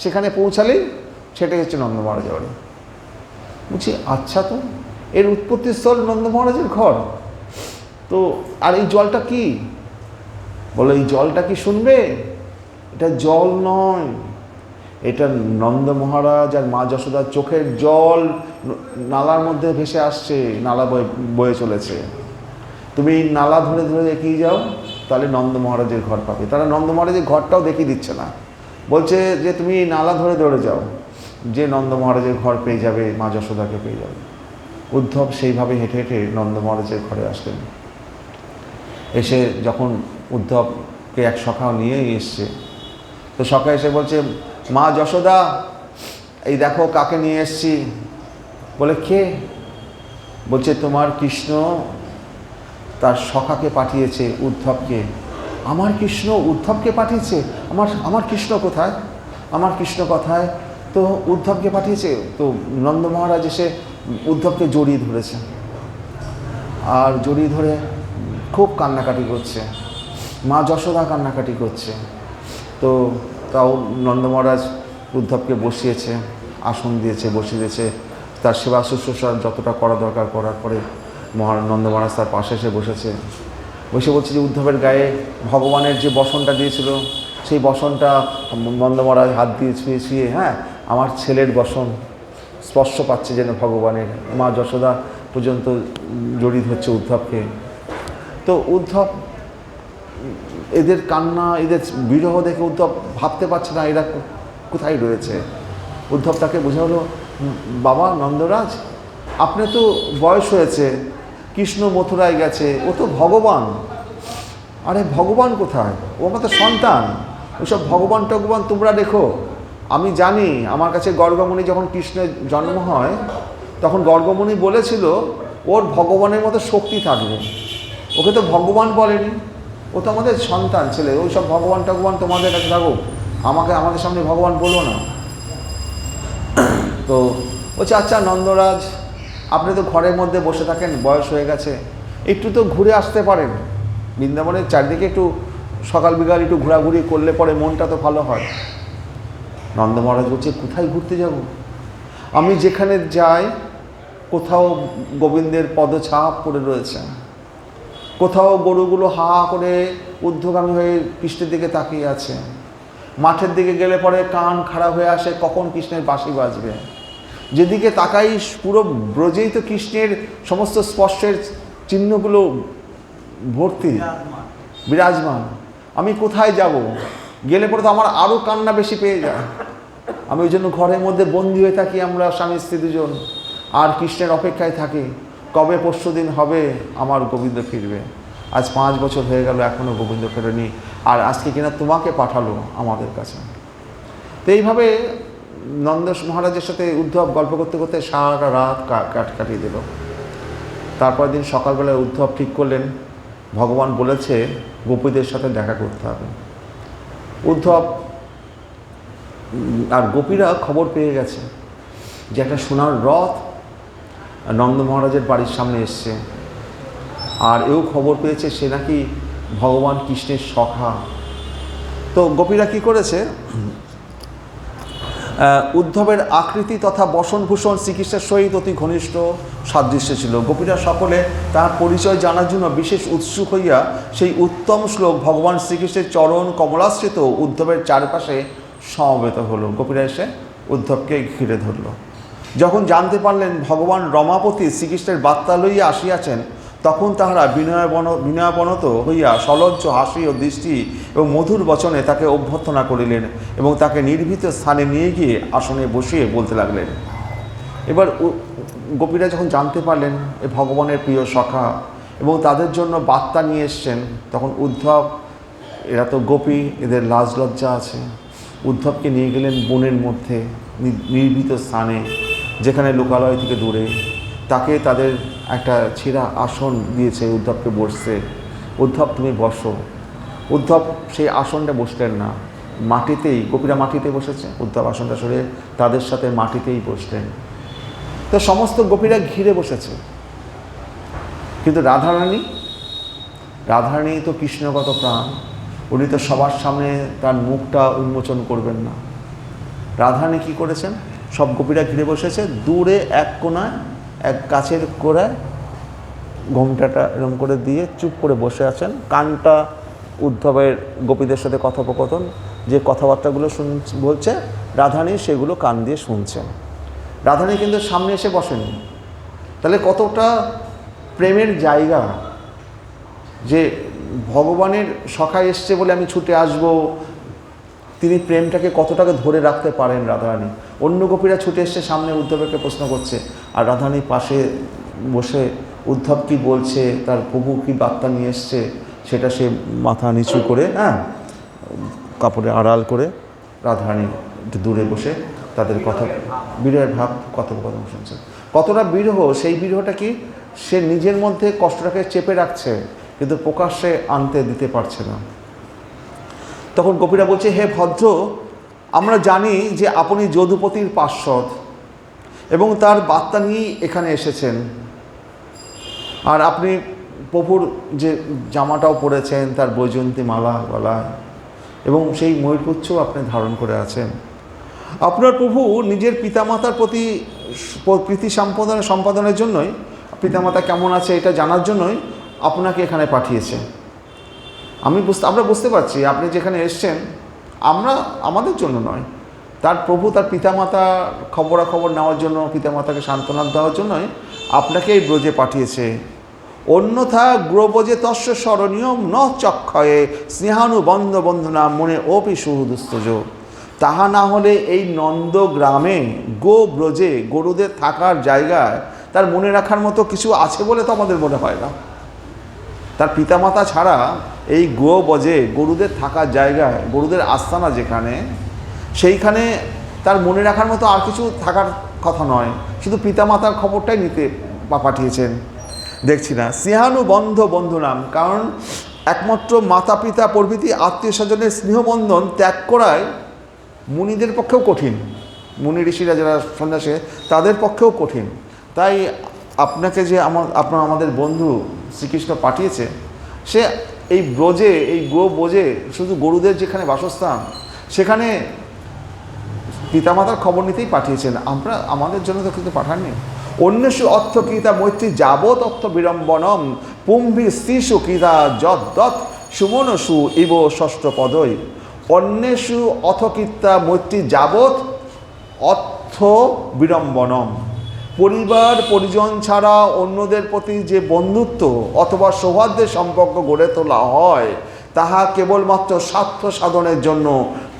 সেখানে পৌঁছালেই সেটাই হচ্ছে নন্দ মহারাজের বাড়ি। বলছি আচ্ছা, তো এর উৎপত্তিস্থল নন্দ মহারাজের ঘর, তো আর এই জলটা কি, বলো এই জলটা কি শুনবে, এটা জল নয়, এটা নন্দ মহারাজ আর মা যশোদার চোখের জল নালার মধ্যে ভেসে আসছে, নালা বয়ে চলেছে, তুমি নালা ধরে ধরে এগিয়ে যাও, তাহলে নন্দ মহারাজের ঘর পাবে। তারা নন্দ মহারাজের ঘরটাও দেখিয়ে দিচ্ছে না, বলছে যে তুমি নালা ধরে ধরে যাও, যে নন্দ মহারাজের ঘর পেয়ে যাবে, মা যশোদাকে পেয়ে যাবে। উদ্ধব সেইভাবে হেঁটে হেঁটে নন্দ মহারাজের ঘরে আসলেন। এসে যখন উদ্ধবকে এক সখা নিয়েই এসছে, তো সখা এসে বলছে, মা যশোদা এই দেখো কাকে নিয়ে এসছি। বলে কে? বলছে তোমার কৃষ্ণ তার সখাকে পাঠিয়েছে, উদ্ধবকে। আমার কৃষ্ণ উদ্ধবকে পাঠিয়েছে? আমার কৃষ্ণ কোথায়? আমার কৃষ্ণ কোথায়? তো উদ্ধবকে পাঠিয়েছে। তো নন্দ মহারাজ এসে উদ্ধবকে জড়িয়ে ধরেছে, আর জড়িয়ে ধরে খুব কান্নাকাটি করছে, মা যশোদা কান্নাকাটি করছে। তো তাও নন্দ মহারাজ উদ্ধবকে বসিয়েছে, আসন দিয়েছে, বসিয়ে দিয়েছে, তার সেবা শুশ্রূষা যতটা করা দরকার করার পরে নন্দ মহারাজ তার পাশে এসে বসেছে। বসে বলছে যে উদ্ধবের গায়ে ভগবানের যে বসনটা দিয়েছিল, সেই বসনটা নন্দ মহারাজ হাত দিয়ে ছুঁয়ে ছুঁয়ে, হ্যাঁ আমার ছেলের বসন স্পর্শ পাচ্ছে যেন ভগবানের। মা যশোদা পর্যন্ত জড়িত হচ্ছে উদ্ধবকে। তো উদ্ধব এদের কান্না, এদের বিরহ দেখে উদ্ধব ভাবতে পারছে না এরা কোথায় রয়েছে। উদ্ধব তাকে বোঝালো, বাবা নন্দরাজ, আপনি তো বয়স হয়েছে, কৃষ্ণ মথুরায় গেছে, ও তো ভগবান। আরে ভগবান কোথায়? ও আমাদের সন্তান। ওইসব ভগবান টগবান তোমরা দেখো। আমি জানি, আমার কাছে গর্গমণি যখন কৃষ্ণের জন্ম হয় তখন গর্গমণি বলেছিল ওর ভগবানের মতো শক্তি থাকবে। ওকে তো ভগবান বলেনি, ও তো আমাদের সন্তান ছেলে। ওই সব ভগবান টগবান তোমাদের কাছে থাকুক, আমাদের সামনে ভগবান বলো না। তো বলছে, আচ্ছা নন্দরাজ, আপনি তো ঘরের মধ্যে বসে থাকেন, বয়স হয়ে গেছে, একটু তো ঘুরে আসতে পারেন বৃন্দাবনের চারদিকে। একটু সকাল বিকাল একটু ঘোরাঘুরি করলে পরে মনটা তো ভালো হয়। নন্দ মহারাজ বলছে, কোথায় ঘুরতে যাব? আমি যেখানে যাই কোথাও গোবিন্দের পদছাপ পড়ে রয়েছে, কোথাও গরুগুলো হা করে ঊর্ধ্বগামী হয়ে কৃষ্ণের দিকে তাকিয়ে আছে। মাঠের দিকে গেলে পরে কান খাড়া হয়ে আসে কখন কৃষ্ণের বাঁশি বাজবে। যেদিকে তাকাই পুরো ব্রজেই তো কৃষ্ণের সমস্ত স্পর্শের চিহ্নগুলো ভর্তি, বিরাজমান। আমি কোথায় যাব? গেলে পরে তো আমার আরও কান্না বেশি পেয়ে যায়। আমি ওই জন্য ঘরের মধ্যে বন্দি হয়ে থাকি, আমরা স্বামী স্ত্রী দুজন, আর কৃষ্ণের অপেক্ষায় থাকি কবে পরশু দিন হবে আমার গোবিন্দ ফিরবে। আজ 5 বছর হয়ে গেল, এখনও গোবিন্দ ফেরেনি, আর আজকে কিনা তোমাকে পাঠালো আমাদের কাছে। তো এইভাবে নন্দ মহারাজের সাথে উদ্ধব গল্প করতে করতে সারা রাত কাটিয়ে দিল। তারপর দিন সকালবেলায় উদ্ধব ঠিক করলেন, ভগবান বলেছে গোপীদের সাথে দেখা করতে হবে। উদ্ধব আর গোপীরা খবর পেয়ে গেছে যে একটা সোনার রথ নন্দ মহারাজের বাড়ির সামনে এসছে, আর এও খবর পেয়েছে সে নাকি ভগবান কৃষ্ণের সখা। তো গোপীরা কি করেছে, উদ্ধবের আকৃতি তথা বসনভূষণ শ্রীকৃষ্ণের সহিত অতি ঘনিষ্ঠ সাদৃশ্য ছিল। গোপীরা সকলে তার পরিচয় জানার জন্য বিশেষ উৎসুক হইয়া সেই উত্তম শ্লোক ভগবান শ্রীকৃষ্ণের চরণ কমলাশ্রিত উদ্ধবের চারপাশে সমবেত হলো। গোপীরা এসে উদ্ধবকে ঘিরে ধরল। যখন জানতে পারলেন ভগবান রমাপতি শ্রীকৃষ্ণের বার্তা লইয়া আসিয়াছেন, তখন তাহারা বিনয়বনত হইয়া সলজ্জ হাসি ও দৃষ্টি এবং মধুর বচনে তাকে অভ্যর্থনা করিলেন এবং তাকে নির্ভীত স্থানে নিয়ে গিয়ে আসনে বসিয়ে বলতে লাগলেন। এবার গোপীরা যখন জানতে পারলেন এ ভগবানের প্রিয় সখা এবং তাদের জন্য বার্তা নিয়ে এসছেন, তখন উদ্ধব, এরা তো গোপী, এদের লাজ লজ্জা আছে, উদ্ধবকে নিয়ে গেলেন বনের মধ্যে নির্ভীত স্থানে, যেখানে লোকালয় থেকে দূরে। তাকে তাদের একটা ছেঁড়া আসন দিয়েছে, উদ্ধবকে বসছে। উদ্ধব তুমি বসো। উদ্ধব সেই আসনটা বসলেন না, মাটিতেই, গোপীরা মাটিতে বসেছে, উদ্ধব আসনটা সরে তাদের সাথে মাটিতেই বসলেন। তো সমস্ত গোপীরা ঘিরে বসেছে, কিন্তু রাধারানী তো কৃষ্ণগত প্রাণ, উনি তো সবার সামনে তার মুখটা উন্মোচন করবেন না। রাধারানী কী করেছেন, সব গোপীরা ঘিরে বসেছে, দূরে এক কোণায় এক গাছের গোড়ায় ঘোমটাটা এরকম করে দিয়ে চুপ করে বসে আছেন। কানটা উদ্ধবের গোপীদের সাথে কথোপকথন, যে কথাবার্তাগুলো বলছে রাধারানী সেগুলো কান দিয়ে শুনছেন। রাধারানী কিন্তু সামনে এসে বসেনি। তাহলে কতটা প্রেমের জায়গা যে ভগবানের সখা এসছে বলে আমি ছুটে আসব, তিনি প্রেমটাকে কতটাকে ধরে রাখতে পারেন রাধারানী। অন্য গোপীরা ছুটে এসছে সামনে, উদ্ধবকে প্রশ্ন করছে, আর রাধারানী পাশে বসে উদ্ধব কি বলছে, তার প্রভু কি বার্তা নিয়ে এসছে, সেটা সে মাথা নিচু করে, কাপড়ে আড়াল করে রাধারানী একটু দূরে বসে তাদের কথা, বিরহের ভাব কথোপকথন শুনছে। কতটা বিরহ, সেই বিরহটা কি সে নিজের মধ্যে কষ্টটাকে চেপে রাখছে, কিন্তু প্রকাশ্যে আনতে দিতে পারছে না। তখন গোপীরা বলছে, হে ভদ্র, আমরা জানি যে আপনি যদুপতির পার্ষদ এবং তার বার্তা নিয়েই এখানে এসেছেন, আর আপনি প্রভুর যে জামাটাও পরেছেন, তার বৈজয়ন্তী মালা গলায়, এবং সেই ময়ূরপুচ্ছও আপনি ধারণ করে আছেন। আপনার প্রভু নিজের পিতামাতার প্রতি প্রীতি সম্পাদনের জন্যই, পিতামাতা কেমন আছে এটা জানার জন্যই আপনাকে এখানে পাঠিয়েছে। আমরা বুঝতে পারছি আপনি যেখানে এসছেন, আমাদের জন্য নয়, তার প্রভু তার পিতামাতা খবরাখবর নেওয়ার জন্য, পিতামাতাকে সান্ত্বনা দেওয়ার জন্যই আপনাকে এই ব্রজে পাঠিয়েছে। অন্যথা গ্রবজে তস্য স্মরণীয় ন চক্ষয়ে স্নেহানুবন্ধ বন্ধনা মনে অপি সুহৃদস্তজ। তাহা না হলে এই নন্দগ্রামে গো ব্রজে গরুদের থাকার জায়গায় তার মনে রাখার মতো কিছু আছে বলে তো আমাদের মনে হয় না। তার পিতামাতা ছাড়া এই গো ব্রজে গরুদের থাকার জায়গায়, গরুদের আস্তানা যেখানে, সেইখানে তার মনে রাখার মতো আর কিছু থাকার কথা নয়, শুধু পিতামাতার খবরটাই নিতে পাঠিয়েছেন। দেখছি না স্নেহানুবন্ধ বন্ধু নাম, কারণ একমাত্র মাতা পিতা প্রভৃতি আত্মীয় স্বজনের স্নেহবন্ধন ত্যাগ করায় মুনিদের পক্ষেও কঠিন, মুনি ঋষিরা যারা সন্ন্যাসী তাদের পক্ষেও কঠিন। তাই আপনাকে যে আমাদের বন্ধু শ্রীকৃষ্ণ পাঠিয়েছে, সে এই ব্রজে, এই গো ব্রজে শুধু গরুদের যেখানে বাসস্থান, সেখানে পিতামাতার খবর নিতেই পাঠিয়েছেন। আমাদের জন্য তো কিন্তু পাঠাননি। অন্যসু অর্থ কীতা মৈত্রী যাবৎ অর্থ বিড়ম্বনম পুম্ভি স্ত্রীষু কীতা যদ্দৎ সুমনসু ইব ষষ্ঠ পদই। অন্যেষু অথকীর্তা মৈত্রী যাবৎ অর্থ বিড়ম্বনম, পরিবার পরিজন ছাড়া অন্যদের প্রতি যে বন্ধুত্ব অথবা সৌহার্দ্যের সম্পর্ক গড়ে তোলা হয়, তাহা কেবলমাত্র স্বার্থ সাধনের জন্য,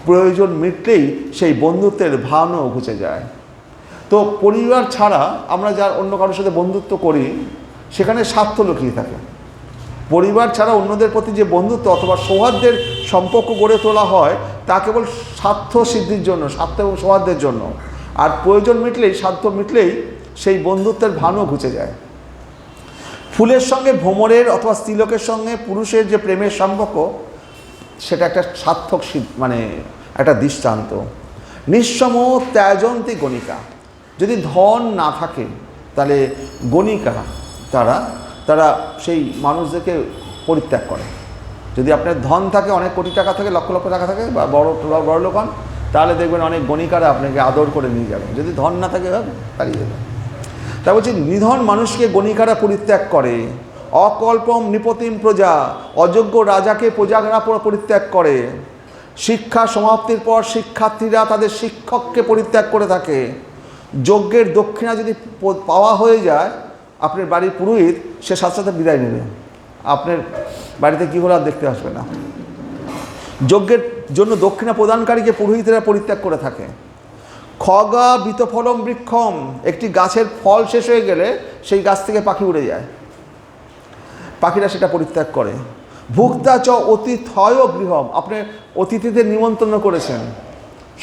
প্রয়োজন মিটলেই সেই বন্ধুত্বের ভানও ঘুচে যায়। তো পরিবার ছাড়া আমরা যার অন্য কারোর সাথে বন্ধুত্ব করি, সেখানে স্বার্থ লুকিয়ে থাকে। পরিবার ছাড়া অন্যদের প্রতি যে বন্ধুত্ব অথবা সৌহার্দ্যের সম্পর্ক গড়ে তোলা হয়, তা কেবল স্বার্থ সিদ্ধির জন্য, স্বার্থ এবং সৌহার্দ্যের জন্য। আর প্রয়োজন মিটলেই, স্বার্থ মিটলেই সেই বন্ধুত্বের ভানও ঘুচে যায়। ফুলের সঙ্গে ভ্রমরের অথবা স্ত্রীলোকের সঙ্গে পুরুষের যে প্রেমের সম্পর্ক, সেটা একটা সার্থক একটা দৃষ্টান্ত। নিঃসম ত্যাজন্তী গণিকা, যদি ধন না থাকে তাহলে গণিকা তারা সেই মানুষদেরকে পরিত্যাগ করে। যদি আপনার ধন থাকে, অনেক কোটি টাকা থাকে, লক্ষ লক্ষ টাকা থাকে, বা বড় লোক হন, তাহলে দেখবেন অনেক গণিকারা আপনাকে আদর করে নিয়ে যাবেন। যদি ধন না থাকে, তাড়িয়ে দেবেন। তা বলছি, নিধন মানুষকে গণিকারা পরিত্যাগ করে। অকল্পম নিপতিম প্রজা, অযোগ্য রাজাকে প্রজারা পরিত্যাগ করে। শিক্ষা সমাপ্তির পর শিক্ষার্থীরা তাদের শিক্ষককে পরিত্যাগ করে থাকে। যজ্ঞের দক্ষিণা যদি পাওয়া হয়ে যায়, আপনার বাড়ির পুরোহিত সে সাথে সাথে বিদায় নেবে, আপনার বাড়িতে কী হলো আর দেখতে আসবে না। যজ্ঞের জন্য দক্ষিণা প্রদানকারীকে পুরোহিতেরা পরিত্যাগ করে থাকে। খগা বিতফলম বৃক্ষম, একটি গাছের ফল শেষ হয়ে গেলে সেই গাছ থেকে পাখি উড়ে যায়, পাখিরা সেটা পরিত্যাগ করে। ভুক্তা চ অতিথয় গৃহম, আপনি অতিথিদের নিমন্ত্রণ করেছেন,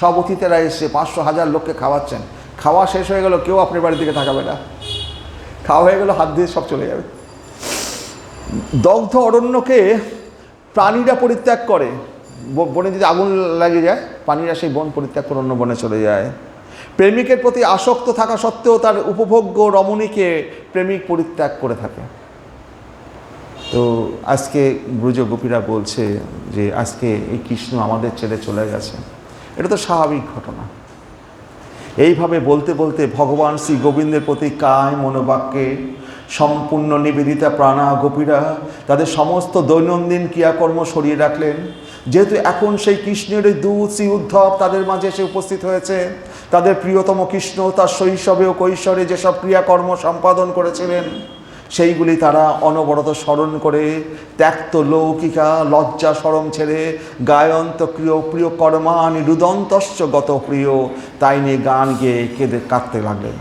সব অতিথিরা এসে 500-1000 লোককে খাওয়াচ্ছেন, খাওয়া শেষ হয়ে গেল, কেউ আপনার বাড়ি থেকে তাকাবে না, খাওয়া হয়ে গেল, হাত দিয়ে সব চলে যাবে। দগ্ধ অরণ্যকে প্রাণীরা পরিত্যাগ করে, বনে যদি আগুন লাগে যায়, প্রাণীরা সেই বন পরিত্যাগ করে অন্য বনে চলে যায়। প্রেমিকের প্রতি আসক্ত থাকা সত্ত্বেও তার উপভোগ্য রমণীকে প্রেমিক পরিত্যাগ করে থাকে। তো আজকে ব্রজ গোপীরা বলছে যে আজকে এই কৃষ্ণ আমাদের ছেড়ে চলে গেছে, এটা তো স্বাভাবিক ঘটনা। এইভাবে বলতে বলতে ভগবান শ্রী গোবিন্দের প্রতি কায় মনোবাক্যে সম্পূর্ণ নিবেদিতা প্রাণা গোপীরা তাদের সমস্ত দৈনন্দিন ক্রিয়াকর্ম সরিয়ে রাখলেন। যেহেতু এখন সেই কৃষ্ণের দূত শ্রী উদ্ধব তাদের মাঝে এসে উপস্থিত হয়েছে, তাদের প্রিয়তম কৃষ্ণ তার শৈশবে ও কৈশোরে যেসব ক্রিয়াকর্ম সম্পাদন করেছিলেন, সেইগুলি তারা অনবরত স্মরণ করে ত্যক্ত লৌকিকা লজ্জা সরম ছেড়ে গায়ন্ত প্রিয় প্রিয় কর্মানি রুদন্তশ্চ গত প্রিয়, তাই নিয়ে গান গেয়ে কেঁদে কাঁদতে লাগলেন।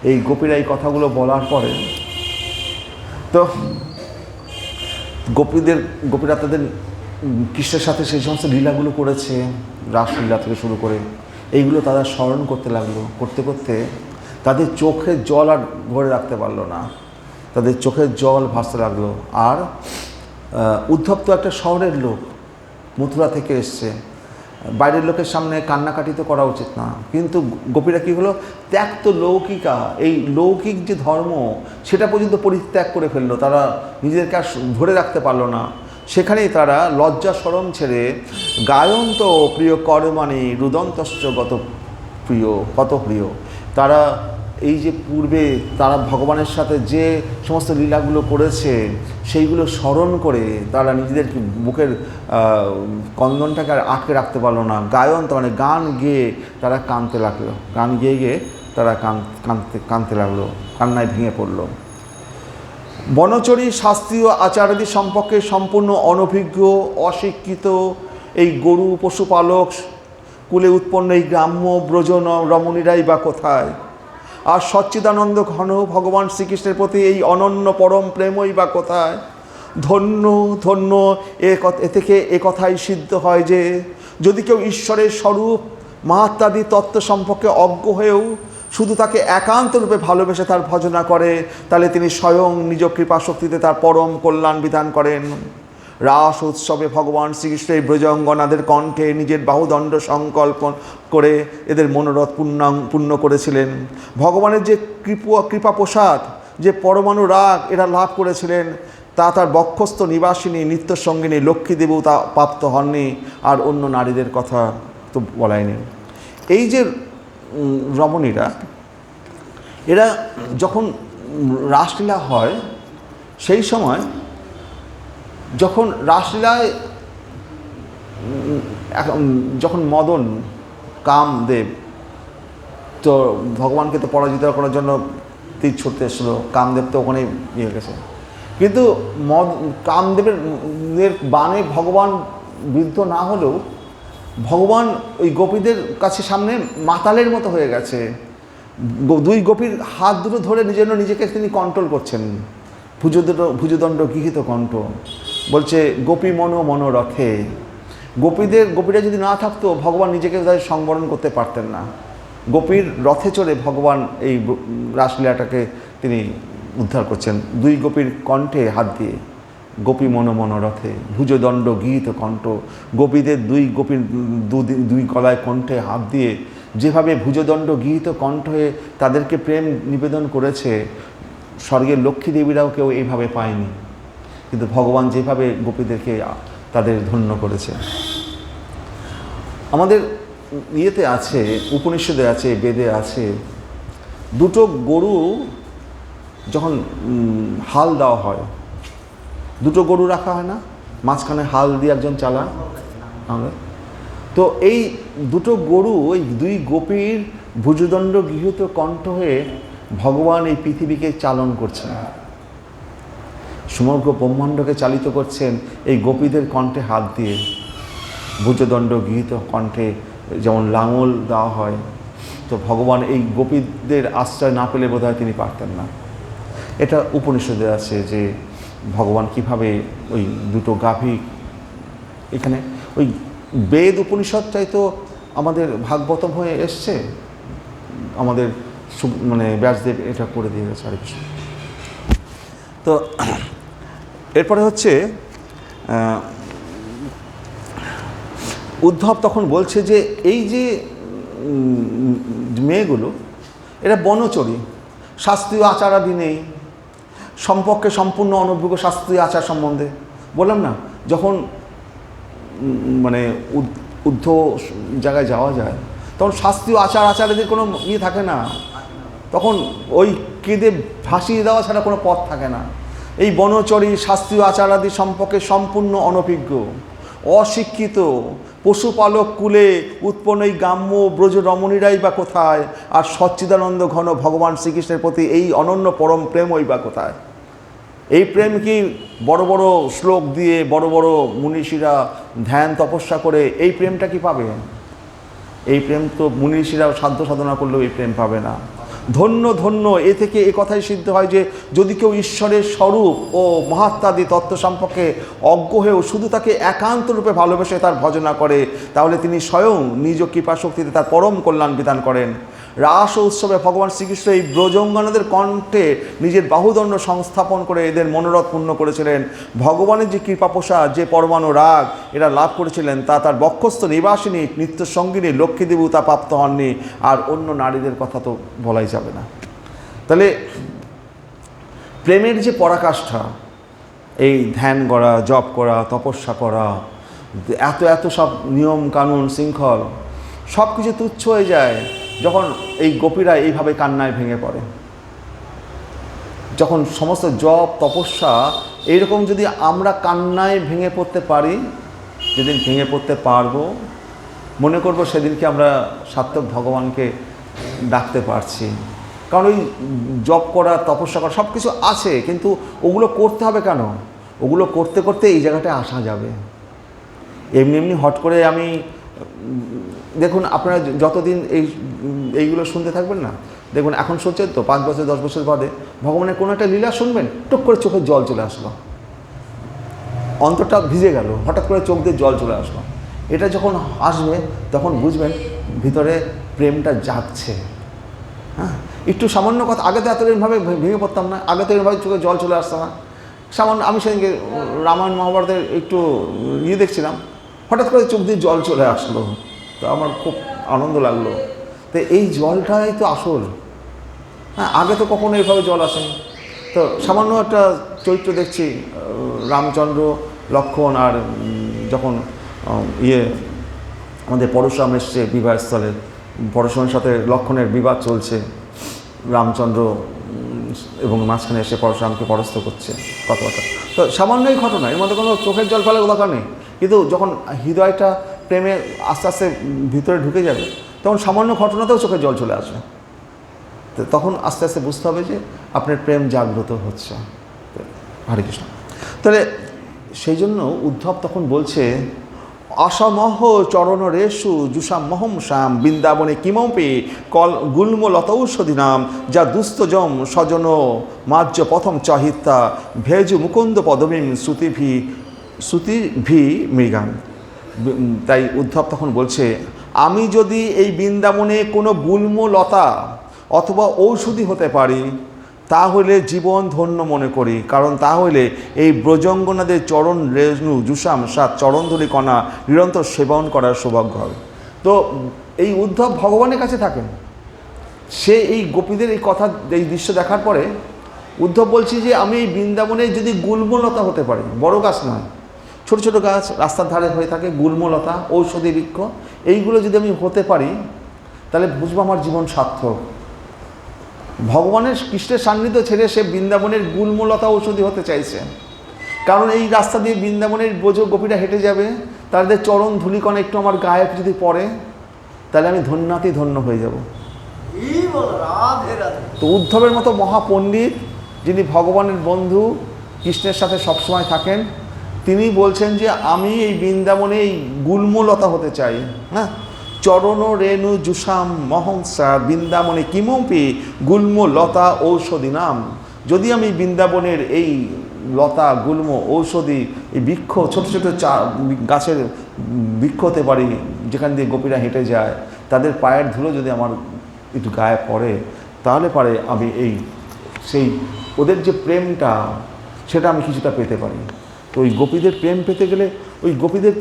এই গোপীরা এই কথাগুলো বলার পরে তো গোপীরা তাদের কৃষ্ণের সাথে সেই সমস্ত লীলাগুলো করেছে, রাসলীলা থেকে শুরু করে এইগুলো তারা স্মরণ করতে লাগলো। করতে করতে তাদের চোখের জল আর ধরে রাখতে পারলো না, তাদের চোখের জল ভাসতে লাগলো। আর উদ্ধব তো একটা শহরের লোক, মথুরা থেকে এসছে, বাইরের লোকের সামনে কান্নাকাটি তো করা উচিত না, কিন্তু গোপীরা কী হলো, ত্যক্ত লৌকিকা, এই লৌকিক যে ধর্ম সেটা পর্যন্ত পরিত্যাগ করে ফেললো। তারা নিজেদেরকে আর ধরে রাখতে পারলো না। সেখানেই তারা লজ্জা শরম ছেড়ে গায়ন্ত প্রিয় কর্মাণি রুদন্তশ্চ কত প্রিয়, তারা এই যে পূর্বে তারা ভগবানের সাথে যে সমস্ত লীলাগুলো করেছে সেইগুলো স্মরণ করে তারা নিজেদের বুকের কন্দনটাকে আর আটকে রাখতে পারলো না। গায়ন্ত মানে গান গেয়ে তারা কাঁদতে লাগলো, গান গেয়ে গিয়ে তারা কাঁদতে লাগলো, কান্নায় ভেঙে পড়লো। বনচরী শাস্ত্রীয় আচারাদি সম্পর্কে সম্পূর্ণ অনভিজ্ঞ অশিক্ষিত এই গরু পশুপালক কুলে উৎপন্ন এই গ্রাম্য ব্রজ রমণীরাই বা কোথায়, আর সচ্চিদানন্দ ঘন ভগবান শ্রীকৃষ্ণের প্রতি এই অনন্য পরম প্রেমই বা কোথায়। ধন্য ধন্য এ থেকে এ কথাই সিদ্ধ হয় যে যদি কেউ ঈশ্বরের স্বরূপ মাহাত্মাদি তত্ত্ব সম্পর্কে অজ্ঞ হয়েও শুধু তাকে একান্ত রূপে ভালোবেসে তার ভজনা করে, তাহলে তিনি স্বয়ং নিজ কৃপাশক্তিতে তার পরম কল্যাণ বিধান করেন। রাস উৎসবে ভগবান শ্রীকৃষ্ণ এই ব্রজাঙ্গনাদের কণ্ঠে নিজের বাহুদণ্ড সংকল্প করে এদের মনোরথ পূর্ণ করেছিলেন। ভগবানের যে কৃপা প্রসাদ, যে পরমাণু রাগ এরা লাভ করেছিলেন, তা তার বক্ষস্থ নিবাসিনী নিত্যসঙ্গিনী লক্ষ্মী দেবও তা প্রাপ্ত হননি, আর অন্য নারীদের কথা তো বলাই নেই। এই যে রমণীরা, এরা যখন রাসলীলা হয় সেই সময় যখন রাসলীলায় যখন মদন কামদেব তো ভগবানকে তো পরাজিত করার জন্য তীর ছুটতে এসেছিলো, কামদেব তো ওখানেই ইয়ে গেছে, কিন্তু কামদেবের বাণে ভগবান বিদ্ধ না হলেও ভগবান ওই গোপীদের কাছে সামনে মাতালের মতো হয়ে গেছে। দুই গোপীর হাত দুটো ধরে নিজেকে তিনি কন্ট্রোল করছেন, ভুজদণ্ড গৃহীত কণ্ঠ বলছে গোপী মনোরথে। গোপীরা যদি না থাকতো ভগবান নিজেকে তাদের সংবরণ করতে পারতেন না। গোপীর রথে চড়ে ভগবান এই রাসলীলাটাকে তিনি উদ্ধার করছেন দুই গোপীর কণ্ঠে হাত দিয়ে। গোপী মনোরথে ভুজদণ্ড গীত কণ্ঠ, গোপীদের দুই গলায় কণ্ঠে হাত দিয়ে যেভাবে ভুজদণ্ড গীত কণ্ঠ হয়ে তাদেরকে প্রেম নিবেদন করেছে, স্বর্গের লক্ষ্মী দেবীরাও কেউ এইভাবে পায়নি, কিন্তু ভগবান যেভাবে গোপীদেরকে তাদের ধন্য করেছে। আমাদের ইয়েতে আছে, উপনিষদে আছে, বেদে আছে, দুটো গরু যখন হাল দেওয়া হয়, দুটো গরু রাখা হয় না, মাঝখানে হাল দিয়ে একজন চালায়, তো এই দুটো গরু ওই দুই গোপীর ভুজদণ্ড গৃহীত কণ্ঠ হয়ে ভগবান এই পৃথিবীকে চালন করছেন, সমগ্র ব্রহ্মাণ্ডকে চালিত করছেন এই গোপীদের কণ্ঠে হাত দিয়ে। ভুজদণ্ড গৃহীত কণ্ঠে যেমন লাঙল দেওয়া হয়, তো ভগবান এই গোপীদের আশ্রয় না পেলে বোধহয় তিনি পারতেন না। এটা উপনিষদে আছে যে ভগবান কিভাবে ওই দুটো গাভী, এখানে ওই বেদ উপনিষদটাই তো আমাদের ভাগবতম হয়ে এসছে, আমাদের মানে ব্যাসদেব এটা করে দিয়ে গেছে। হরে কৃষ্ণ। তো এরপরে হচ্ছে উদ্ধব তখন বলছে যে এই যে মেয়েগুলো এরা বনচরী, শাস্ত্রীয় আচারাদি নেই, সম্পর্কে সম্পূর্ণ অনভিজ্ঞ শাস্ত্রীয় আচার সম্বন্ধে। বললাম না, যখন মানে ঊর্ধ্ব জায়গায় যাওয়া যায় তখন শাস্ত্রীয় আচারাদির কোনো ইয়ে থাকে না, তখন ওই কেঁদে ভাসিয়ে দেওয়া ছাড়া কোনো পথ থাকে না। এই বনচরী শাস্ত্রীয় আচারাদি সম্পর্কে সম্পূর্ণ অনভিজ্ঞ অশিক্ষিত পশুপালক কুলে উৎপন্ন এই গ্রাম্য ব্রজ রমণীরাই বা কোথায়, আর সচ্চিদানন্দ ঘন ভগবান শ্রীকৃষ্ণের প্রতি এই অনন্য পরম প্রেমই বা কোথায়। এই প্রেম কি বড় বড় শ্লোক দিয়ে, বড় বড় মনীষীরা ধ্যান তপস্যা করে এই প্রেমটা কি পাবে? এই প্রেম তো মনীষীরাও সাধ্য সাধনা করলেও এই প্রেম পাবে না। ধন্য ধন্য, এ থেকে এ কথাই সিদ্ধ হয় যে যদি কেউ ঈশ্বরের স্বরূপ ও মহাত্মাদি তত্ত্ব সম্পর্কে অজ্ঞ হয়েও শুধু তাকে একান্ত রূপে ভালোবেসে তার ভজনা করে, তাহলে তিনি স্বয়ং নিজ কৃপা শক্তিতে তার পরম কল্যাণ বিধান করেন। রাস উৎসবে ভগবান শ্রীকৃষ্ণ এই ব্রজঙ্গনাদের কণ্ঠে নিজের বাহুদণ্ড সংস্থাপন করে এদের মনোরথ পূর্ণ করেছিলেন। ভগবানের যে কৃপাপ্রসাদ, যে পরমাণু রাগ এরা লাভ করেছিলেন, তা তার বক্ষস্থ নিবাসিনী নিত্য সঙ্গিনী লক্ষ্মীদেবী তা প্রাপ্ত হননি। আর অন্য নারীদের কথা তো বলাই যাবে না। তাহলে প্রেমের যে পরাকাষ্ঠা, এই ধ্যান করা, জপ করা, তপস্যা করা, এত এত সব নিয়ম কানুন শৃঙ্খল সব কিছু তুচ্ছ হয়ে যায় যখন এই গোপীরা এইভাবে কান্নায় ভেঙে পড়ে। যখন সমস্ত জপ তপস্যা এইরকম যদি আমরা কান্নায় ভেঙে পড়তে পারি, যেদিন ভেঙে পড়তে পারবো, মনে করব সেদিনকে আমরা সার্থক ভগবানকে ডাকতে পারছি। কারণ ওই জপ করা, তপস্যা করা সব কিছু আছে, কিন্তু ওগুলো করতে হবে কেন? ওগুলো করতে করতে এই জায়গাটায় আসা যাবে। এমনি এমনি হট করে আমি, দেখুন আপনারা যতদিন এইগুলো শুনতে থাকবেন না, দেখুন এখন শুনছেন তো, 5 বছর 10 বছর বাদে ভগবানের কোনো একটা লীলা শুনবেন, টুক করে চোখে জল চলে আসলো, অন্তরটা ভিজে গেল, হঠাৎ করে চোখ দিয়ে জল চলে আসলো। এটা যখন আসবে তখন বুঝবেন ভিতরে প্রেমটা জাগছে। হ্যাঁ, একটু সামান্য কথা, আগে তো এতদিনভাবে ভেঙে পড়তাম না, আগে তো এরভাবে চোখে জল চলে আসতো না। সামান্য আমি সেদিনকে রামায়ণ মহাভারতের একটু দেখছিলাম, হঠাৎ করে চোখ দিয়ে জল চলে আসলো, তো আমার খুব আনন্দ লাগলো। তো এই জলটাই তো আসল। হ্যাঁ, আগে তো কখনো এইভাবে জল আসেনি। তো সামান্য একটা চরিত্র দেখছি, রামচন্দ্র লক্ষ্মণ, আর যখন আমাদের পরশুরাম এসছে বিবাহস্থলে, পরশুরামের সাথে লক্ষ্মণের বিবাদ চলছে, রামচন্দ্র এবং মাঝখানে এসে পরশুরামকে পরাস্ত করছে কথাবার্তা। তো সামান্যই ঘটনা, এর মধ্যে কোনো চোখের জল ফেলার দরকার নেই। কিন্তু যখন হৃদয়টা প্রেমে আস্তে আস্তে ভিতরে ঢুকে যাবে, তখন সামান্য ঘটনাতেও চোখে জল চলে আসবে। তো তখন আস্তে আস্তে বুঝতে হবে যে আপনার প্রেম জাগ্রত হচ্ছে। হরে কৃষ্ণ। তাহলে সেই জন্য উদ্ধব তখন বলছে, অসমহ চরণ রেশু জুষাম মহম শ্যাম বৃন্দাবনে কিমপি কল গুল্ম লতৌষধি নাম যা দুস্তজম স্বজন মাজ্য প্রথম চাহিত্যা ভেজু মুকুন্দ পদবীম শ্রুতিভি মৃগান। তাই উদ্ধব তখন বলছে, আমি যদি এই বৃন্দাবনে কোনো গুল্ম লতা অথবা ঔষধি হতে পারি, তাহলে জীবন ধন্য মনে করি। কারণ তাহলে এই ব্রজঙ্গনাদের চরণ রেণু জুষাম সাত চরণধূলি কণা নিরন্তর সেবন করার সৌভাগ্য হবে। তো এই উদ্ধব ভগবানের কাছে থাকেন, সে এই গোপীদের এই কথা, এই দৃশ্য দেখার পরে উদ্ধব বলছি যে আমি এই বৃন্দাবনে যদি গুল্মলতা হতে পারি, বড় গাছ নয়, ছোট ছোট গাছ রাস্তার ধারে হয়ে থাকে, গুল্মলতা, ঔষধি বৃক্ষ, এইগুলো যদি আমি হতে পারি, তাহলে বুঝবো আমার জীবন সার্থক। ভগবানের কৃষ্ণের সান্নিধ্য ছেড়ে সে বৃন্দাবনের গুল্মলতা ঔষধি হতে চাইছে। কারণ এই রাস্তা দিয়ে বৃন্দাবনের ব্রজ গোপীরা হেঁটে যাবে, তাদের চরণ ধূলিকণা একটু আমার গায়ে যদি পড়ে, তাহলে আমি ধন্যাতি ধন্য হয়ে যাব। তো উদ্ধবের মতো মহাপণ্ডিত, যিনি ভগবানের বন্ধু, কৃষ্ণের সাথে সবসময় থাকেন, তিনি বলছেন যে আমি এই বৃন্দাবনে এই গুল্মলতা হতে চাই। হ্যাঁ, চরণ রেণু জুষাম মহংসা বৃন্দাবনে কিমপি গুল্ম লতা ঔষধি নাম। যদি আমি বৃন্দাবনের এই লতা গুল্ম ঔষধি এই বৃক্ষ, ছোট ছোট গাছের বৃক্ষ হতে পারি, যেখান দিয়ে গোপীরা হেঁটে যায়, তাদের পায়ের ধুলো যদি আমার একটু গায়ে পড়ে, তাহলে পারে আমি সেই ওদের যে প্রেমটা, সেটা আমি কিছুটা পেতে পারি। তো ওই গোপীদের প্রেম পেতে গেলে ওই গোপীদের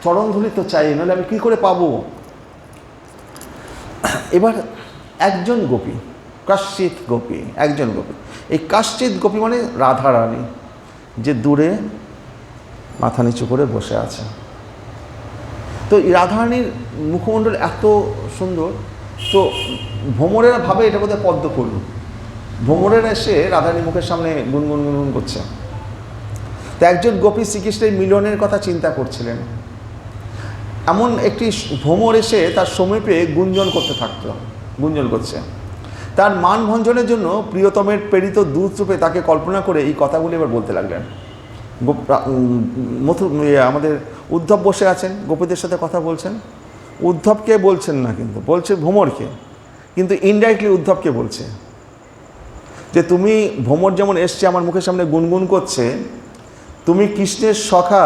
চরণধূলি তো চাই, নাহলে আমি কী করে পাবো? এবার একজন গোপী, কাশ্চিৎ গোপী, একজন গোপী, এই কাশ্চিৎ গোপী মানে রাধারানী, যে দূরে মাথা নিচু করে বসে আছে। তো এই রাধারানীর মুখমণ্ডল এত সুন্দর, তো ভ্রমরেরা ভাবে এটা বোধহয় পদ্মফুল। ভ্রমরেরা এসে রাধারানীর মুখের সামনে গুনগুন গুনগুন করছে। তো একজন গোপী শ্রীকৃষ্ণের মিলনের কথা চিন্তা করছিলেন। এমন একটি ভ্রমর এসে তার সমীপে গুঞ্জন করতে থাকতো, গুঞ্জন করছে। তার মান ভঞ্জনের জন্য প্রিয়তমের প্রেরিত দূত রূপে তাকে কল্পনা করে এই কথাগুলি এবার বলতে লাগলেন। আমাদের উদ্ধব বসে আছেন, গোপীদের সাথে কথা বলছেন। উদ্ধবকে বলছেন না, কিন্তু বলছে ভ্রমরকে, কিন্তু ইনডাইরেক্টলি উদ্ধবকে বলছে যে তুমি, ভ্রমর যেমন এসছে আমার মুখের সামনে গুনগুন করছে, তুমি কৃষ্ণের সখা,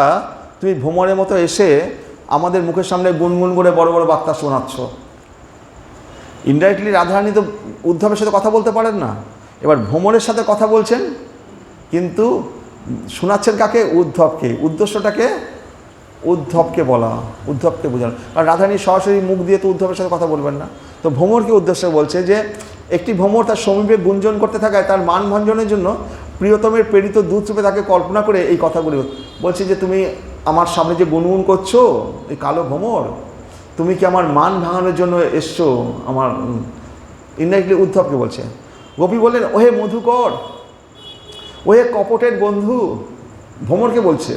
তুমি ভ্রমরের মতো এসে আমাদের মুখের সামনে গুনগুন করে বড় বড় বার্তা শোনাচ্ছ। ইনডাইরেক্টলি রাধারানী তো উদ্ধবের সাথে কথা বলতে পারেন না, এবার ভ্রমরের সাথে কথা বলছেন, কিন্তু শোনাচ্ছেন কাকে? উদ্ধবকে। উদ্দেশ্যটাকে উদ্ধবকে বলা, উদ্ধবকে বোঝানো। কারণ রাধারানী সরাসরি মুখ দিয়ে তো উদ্ধবের সাথে কথা বলবেন না, তো ভ্রমরকে উদ্দেশ্যে বলছে যে একটি ভ্রমর তার সমীপে গুঞ্জন করতে থাকায় তার মান ভঞ্জনের জন্য প্রিয়তমের প্রেরিত দূত রূপে তাকে কল্পনা করে এই কথাগুলি বলছে যে তুমি আমার সামনে যে গুনগুন করছো, এই কালো ভ্রমর, তুমি কি আমার মান ভাঙানোর জন্য এসছো? আমার ইনডাইরেক্টলি উদ্ধবকে বলছে। গোপী বললেন, ওহে মধুকর, ওহে কপটের বন্ধু, ভ্রমরকে বলছে,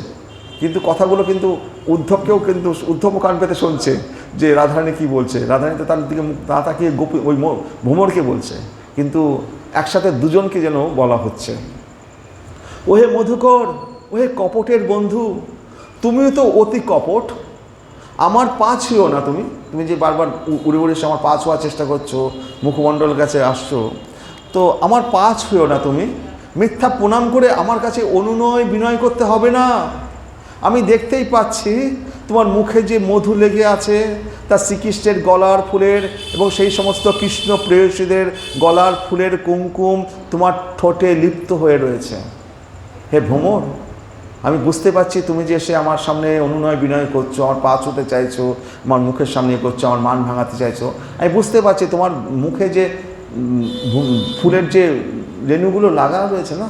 কিন্তু কথাগুলো কিন্তু উদ্ধবকেও, কিন্তু উদ্ধব কান পেতে শুনছে যে রাধারানী কি বলছে। রাধারানী তো তার দিকে মুখ না তাকিয়ে গোপী ওই ভ্রমরকে বলছে, কিন্তু একসাথে দুজনকে যেন বলা হচ্ছে। ওহে মধুকর, ওহে কপটের বন্ধু, তুমিও তো অতি কপট, আমার পা ছিও না তুমি, তুমি যে বারবার উড়ে উড়ে এসে আমার পা ছোঁয়ার চেষ্টা করছো, মুখমণ্ডলের কাছে আসছো, তো আমার পা ছুঁয়ো না তুমি, মিথ্যা প্রণাম করে আমার কাছে অনুনয় বিনয় করতে হবে না। আমি দেখতেই পাচ্ছি তোমার মুখে যে মধু লেগে আছে, তা শ্রীকৃষ্ণের গলার ফুলের এবং সেই সমস্ত কৃষ্ণ প্রেয়সীদের গলার ফুলের কুমকুম তোমার ঠোঁটে লিপ্ত হয়ে রয়েছে। হে ভ্রমর, আমি বুঝতে পারছি তুমি যে এসে আমার সামনে অনুনয় বিনয় করছো, আমার পা ছুঁতে চাইছো, আমার মুখের সামনে করছো, আমার মান ভাঙাতে চাইছো। আমি বুঝতে পারছি তোমার মুখে যে ফুলের যে রেণুগুলো লাগা রয়েছে না,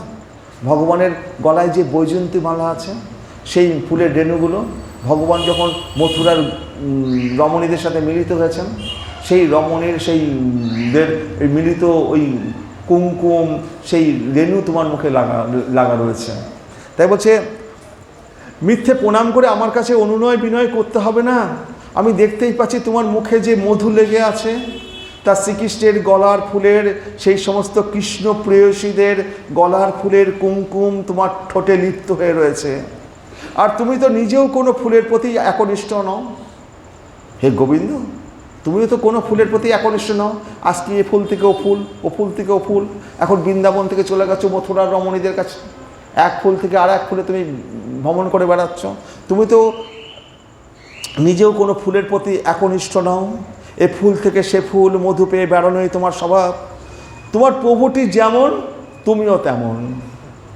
ভগবানের গলায় যে বৈজয়ন্তী মালা আছে, সেই ফুলের রেণুগুলো ভগবান যখন মথুরার রমণীদের সাথে মিলিত হয়েছেন, সেই রমণীর সেই মিলিত ওই কুমকুম, সেই রেণু তোমার মুখে লাগা রয়েছে। তাই বলছে, মিথ্যে প্রণাম করে আমার কাছে অনুনয় বিনয় করতে হবে না। আমি দেখতেই পাচ্ছি তোমার মুখে যে মধু লেগে আছে, তা শ্রীকৃষ্ণের গলার ফুলের সেই সমস্ত কৃষ্ণ প্রেয়সীদের গলার ফুলের কুমকুম তোমার ঠোঁটে লিপ্ত হয়ে রয়েছে। আর তুমি তো নিজেও কোনো ফুলের প্রতি একনিষ্ঠ নও। হে গোবিন্দ, তুমিও তো কোনো ফুলের প্রতি একনিষ্ঠ নও। আজকে এ ফুল থেকেও ফুল, ও ফুল থেকেও ফুল, এখন বৃন্দাবন থেকে চলে গেছো মথুরার রমণীদের কাছে, এক ফুল থেকে আর এক ফুলে তুমি ভ্রমণ করে বেড়াচ্ছ। তুমি তো নিজেও কোনো ফুলের প্রতি একনিষ্ঠ নও। এ ফুল থেকে সে ফুল, মধু পেয়ে বেড়ানোই তোমার স্বভাব। তোমার প্রভুটি যেমন তুমিও তেমন।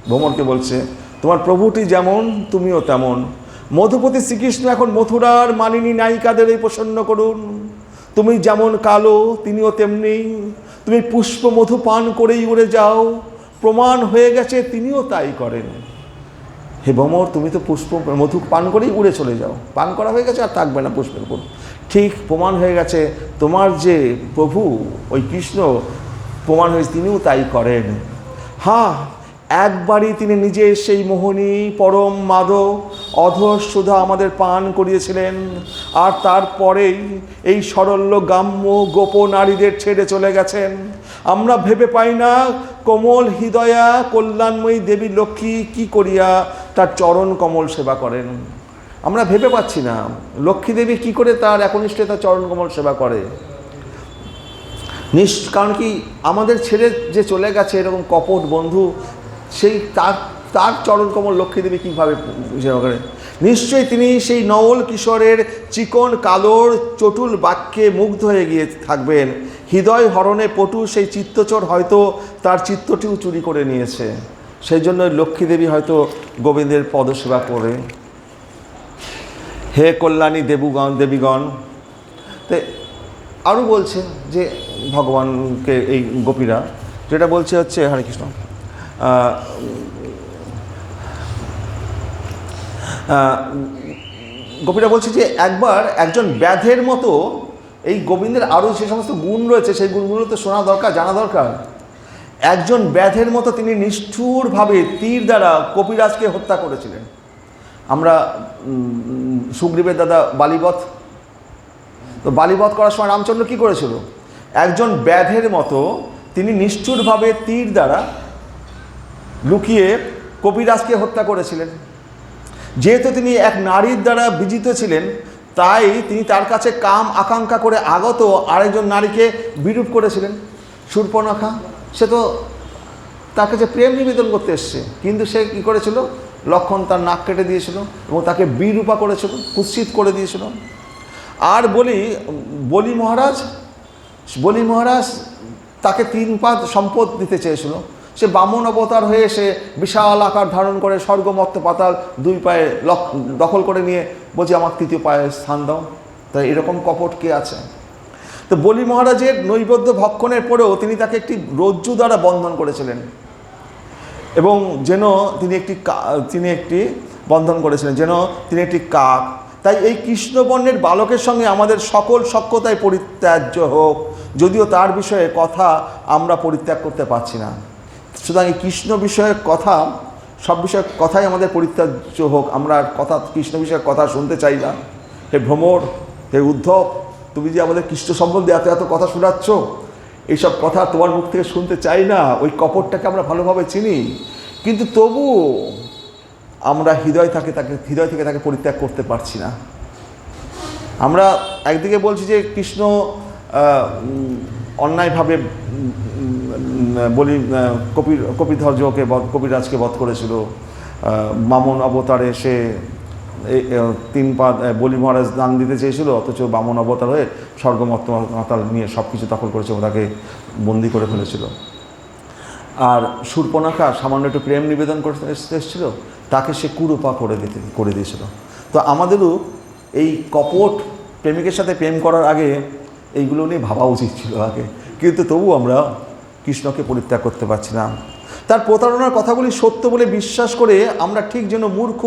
ভ্রমরকে বলছে, তোমার প্রভুটি যেমন তুমিও তেমন। মধুপতি শ্রীকৃষ্ণ এখন মথুরার মালিনী নায়িকাদের এই প্রসন্ন করুন। তুমি যেমন কালো, তিনিও তেমনি। তুমি পুষ্প মধু পান করেই উড়ে যাও, প্রমাণ হয়ে গেছে তিনিও তাই করেন। হে ভ্রমর, তুমি তো পুষ্প মধু পান করেই উড়ে চলে যাও, পান করা হয়ে গেছে আর থাকবে না পুষ্পের উপর। ঠিক প্রমাণ হয়ে গেছে তোমার যে প্রভু ওই কৃষ্ণ, প্রমাণ হয়েছে তিনিও তাই করেন। হ্যাঁ, একবারই তিনি নিজে সেই মোহনী পরম মাদক অধর সুধা আমাদের পান করিয়েছিলেন, আর তারপরেই এই সরল্য গ্রাম্য গোপ নারীদের ছেড়ে চলে গেছেন। আমরা ভেবে পাই না কোমল হৃদয়া কল্যাণময়ী দেবী লক্ষ্মী কি করিয়া তার চরণ কমল সেবা করেন। আমরা ভেবে পাচ্ছি না লক্ষ্মী দেবী কী করে তার একনিষ্ঠে তার চরণ কমল সেবা করে। কারণ কি, আমাদের ছেড়ে যে চলে গেছে এরকম কপট বন্ধু, সেই তার চরণ কমল লক্ষ্মী দেবী কীভাবে সেবা করে? নিশ্চয়ই তিনি সেই নওল কিশোরের চিকন কালোর চটুল বাক্যে মুগ্ধ হয়ে গিয়ে থাকবেন। হৃদয় হরণে পটু সেই চিত্তচোর হয়তো তার চিত্তটিও চুরি করে নিয়েছে। সেই জন্য লক্ষ্মী দেবী হয়তো গোবিন্দের পদসেবা করে। হে কল্যাণী দেবীগণ। তো আরও বলছে যে ভগবানকে এই গোপীরা যেটা বলছে হচ্ছে, হরে কৃষ্ণ, গোপীরা বলছে যে একবার একজন ব্যাধের মতো, এই গোবিন্দের আরও যে সমস্ত গুণ রয়েছে সেই গুণগুলো তো শোনা দরকার, জানা দরকার। একজন ব্যাধের মতো তিনি নিষ্ঠুরভাবে তীর দ্বারা কপিরাজকে হত্যা করেছিলেন। আমরা সুগ্রীবের দাদা বালিবধ, তো বালিবধ করার সময় রামচন্দ্র কী করেছিল? একজন ব্যাধের মতো তিনি নিষ্ঠুরভাবে তীর দ্বারা লুকিয়ে কবিরাজকে হত্যা করেছিলেন। যেহেতু তিনি এক নারীর দ্বারা বিজিত ছিলেন, তাই তিনি তার কাছে কাম আকাঙ্ক্ষা করে আগত আরেকজন নারীকে বিরূপ করেছিলেন, শূর্পণখা। সে তো তার কাছে প্রেম নিবেদন করতে এসছে, কিন্তু সে কী করেছিল? লক্ষণ তার নাক কেটে দিয়েছিল এবং তাকে বিরূপা করেছিল, কুৎসিত করে দিয়েছিল। আর বলি মহারাজ তাকে 3 পাদ সম্পদ দিতে চেয়েছিল। সে বামন অবতার হয়ে সে বিশাল আকার ধারণ করে স্বর্গ মর্ত্য পাতাল 2 পায়ে দখল করে নিয়ে বলছে আমার 3য় পায়ে স্থান দাও। তাই এরকম কপট কে আছে? তো বলি মহারাজের নৈবেদ্য ভক্ষণের পরেও তিনি তাকে একটি রজ্জু দ্বারা বন্ধন করেছিলেন, এবং যেন তিনি একটি বন্ধন করেছিলেন যেন তিনি একটি কাক। তাই এই কৃষ্ণবর্ণের বালকের সঙ্গে আমাদের সকল সখ্যতায় পরিত্যাজ্য হোক, যদিও তার বিষয়ে কথা আমরা পরিত্যাগ করতে পারছি না। সুতরাং এই কৃষ্ণ বিষয়ক কথা, সব বিষয়ক কথাই আমাদের পরিত্যাজ্য হোক। আমরা কৃষ্ণ বিষয়ক কথা শুনতে চাই না। হে ভ্রমর, হে উদ্ধব, তুমি যে আমাদের কৃষ্ণ সম্বন্ধে এত এত কথা শোনাচ্ছ, এইসব কথা তোমার মুখ থেকে শুনতে চাই না। ওই কপটটাকে আমরা ভালোভাবে চিনি, কিন্তু তবু আমরা হৃদয় থেকে তাকে পরিত্যাগ করতে পারছি না। আমরা একদিকে বলছি যে কৃষ্ণ অন্যায়ভাবে কপিধ্বজকে কবিরাজকে বধ করেছিল, বামন অবতারে সে 3 পাদ বলি মহারাজ দান দিতে চেয়েছিল, অথচ বামন অবতার হয়ে স্বর্গমর্ত্য মাতাল নিয়ে সব কিছু দখল করেছে এবং তাকে বন্দি করে ফেলেছিল। আর শূর্পণখা সামান্য একটু প্রেম নিবেদন করতে এসেছিল, তাকে সে কুরূপা করে দিয়েছিল। তো আমাদেরও এই কপট প্রেমিকের সাথে প্রেম করার আগে এইগুলো নিয়ে ভাবা উচিত ছিল আগে, কিন্তু তবু আমরা কৃষ্ণকে পরিত্যাগ করতে পারছি না। তার প্রতারণার কথাগুলি সত্য বলে বিশ্বাস করে আমরা ঠিক যেন মূর্খ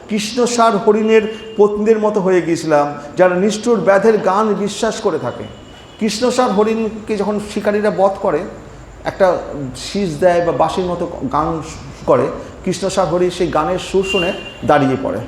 কৃষ্ণসার হরিণের পত্নীদের মতো হয়ে গিয়েছিলাম, যারা নিষ্ঠুর ব্যাধের গান বিশ্বাস করে থাকে। কৃষ্ণসার হরিণকে যখন শিকারীরা বধ করে, একটা শীষ দেয় বা বাঁশির মতো গান করে, কৃষ্ণসার হরিণ সেই গানের সুর শুনে দাঁড়িয়ে পড়ে,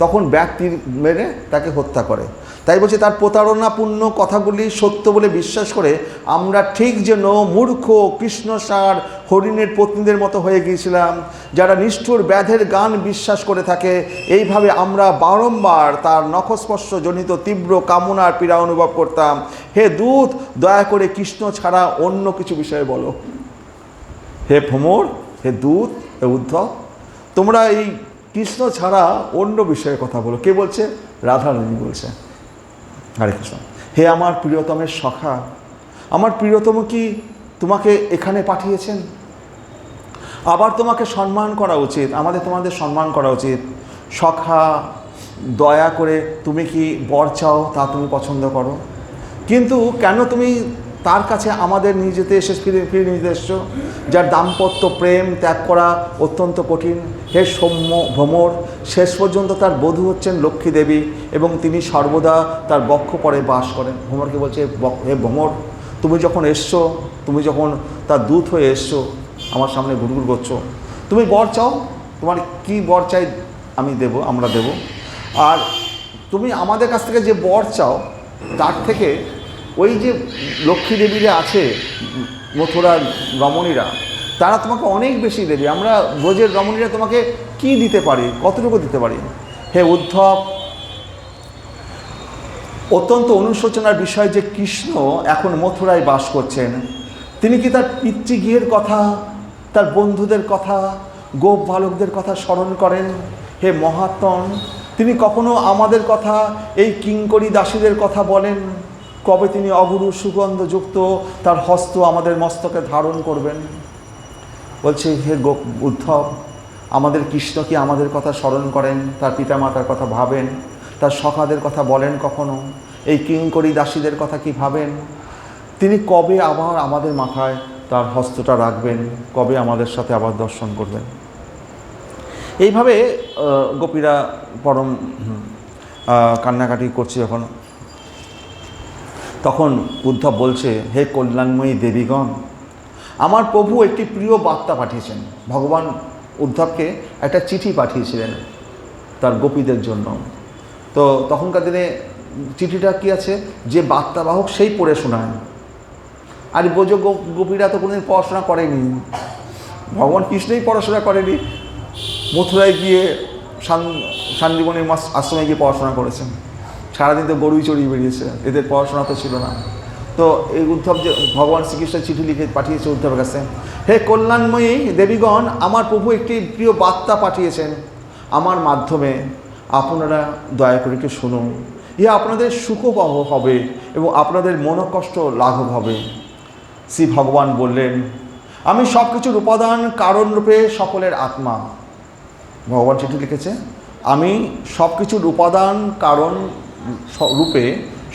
তখন ব্যাগ তীর মেরে তাকে হত্যা করে। তাই বলছে তার প্রতারণাপূর্ণ কথাগুলি সত্য বলে বিশ্বাস করে আমরা ঠিক যেন মূর্খ কৃষ্ণসার হরিণের পত্নীদের মতো হয়ে গিয়েছিলাম, যারা নিষ্ঠুর ব্যাধের গান বিশ্বাস করে থাকে। এইভাবে আমরা বারংবার তার নখস্পর্শ জনিত তীব্র কামনার পীড়া অনুভব করতাম। হে দূত, দয়া করে কৃষ্ণ ছাড়া অন্য কিছু বিষয়ে বলো। হে ভ্রমর, হে দূত, হে উদ্ধব, তোমরা এই কৃষ্ণ ছাড়া অন্য বিষয়ে কথা বলো। কে বলছে? রাধারানী বলছে। হরে কৃষ্ণ। হে আমার প্রিয়তমের সখা, আমার প্রিয়তম কি তোমাকে এখানে পাঠিয়েছেন? আবার তোমাকে সম্মান করা উচিত, তোমাদের সম্মান করা উচিত। সখা, দয়া করে তুমি কি বর চাও তা তুমি পছন্দ করো, কিন্তু কেন তুমি তার কাছে আমাদের নিয়ে যেতে ফিরে নিতে এসছো, যার দাম্পত্য প্রেম ত্যাগ করা অত্যন্ত কঠিন। হে সৌম্য ভ্রমর, শেষ পর্যন্ত তার বধূ হচ্ছেন লক্ষ্মী দেবী এবং তিনি সর্বদা তার বক্ষ পরে বাস করেন। ভ্রমরকে বলছে, হে ভ্রমর, তুমি যখন এসছো, তুমি যখন তার দূত হয়ে এসছো, আমার সামনে ঘুরঘুর করছো, তুমি বর চাও, তোমার কি বর চাই আমরা দেব। আর তুমি আমাদের কাছ থেকে যে বর চাও, তার থেকে ওই যে লক্ষ্মী দেবীরা আছে মথুরার রমণীরা, তারা তোমাকে অনেক বেশি দেবে। আমরা ব্রজের রমণীরা তোমাকে কি দিতে পারি, কতটুকু দিতে পারি। হে উদ্ধব, অত্যন্ত অনুশোচনার বিষয় যে কৃষ্ণ এখন মথুরায় বাস করছেন। তিনি কি তার পিতৃগৃহের কথা, তার বন্ধুদের কথা, গোপ বালকদের কথা স্মরণ করেন? হে মহাত্মন, তিনি কখনো আমাদের কথা, এই কিঙ্করী দাসীদের কথা বলেন? কবে তিনি অগুরু সুগন্ধযুক্ত তার হস্ত আমাদের মস্তকে ধারণ করবেন? বলছে, হে উদ্ধব, আমাদের কৃষ্ণ কি আমাদের কথা স্মরণ করেন? তার পিতামাতার কথা ভাবেন? তার সখাদের কথা বলেন কখনো? এই কিঙ্করী দাসীদের কথা কি ভাবেন? তিনি কবে আবার আমাদের মাথায় তার হস্তটা রাখবেন? কবে আমাদের সাথে আবার দর্শন করবেন? এইভাবে গোপীরা পরম কান্নাকাটি করছে যখন, তখন উদ্ধব বলছে, হে কল্যাণময়ী দেবীগণ, আমার প্রভু একটি প্রিয় বার্তা পাঠিয়েছেন। ভগবান উদ্ধবকে একটা চিঠি পাঠিয়েছিলেন তার গোপীদের জন্য। তো তখনকার দিনে চিঠিটা কি আছে, যে বার্তাবাহক সেই পড়ে শোনায়। আর ব্রজ গোপীরা তো কোনোদিন পড়াশোনা করেনি, ভগবান কৃষ্ণই পড়াশোনা করেনি, মথুরায় গিয়ে শান্তিবনের আশ্রমে গিয়ে পড়াশোনা করেছেন, সারাদিন তো গরুই চড়িয়ে বেরিয়েছে, এদের পড়াশোনা তো ছিল না। তো এই উদ্ধব যে ভগবান শ্রীকৃষ্ণ চিঠি লিখে পাঠিয়েছে উদ্ধবের কাছে, হে কল্যাণময়ী দেবীগণ, আমার প্রভু একটি প্রিয় বার্তা পাঠিয়েছেন আমার মাধ্যমে, আপনারা দয়া করে একটু শুনুন, ইহা আপনাদের সুখবহ হবে এবং আপনাদের মনোকষ্ট লাঘব হবে। শ্রী ভগবান বললেন, আমি সব কিছুর উপাদান কারণরূপে সকলের আত্মা। ভগবান চিঠি লিখেছে, আমি সব কিছুর উপাদান কারণ রূপে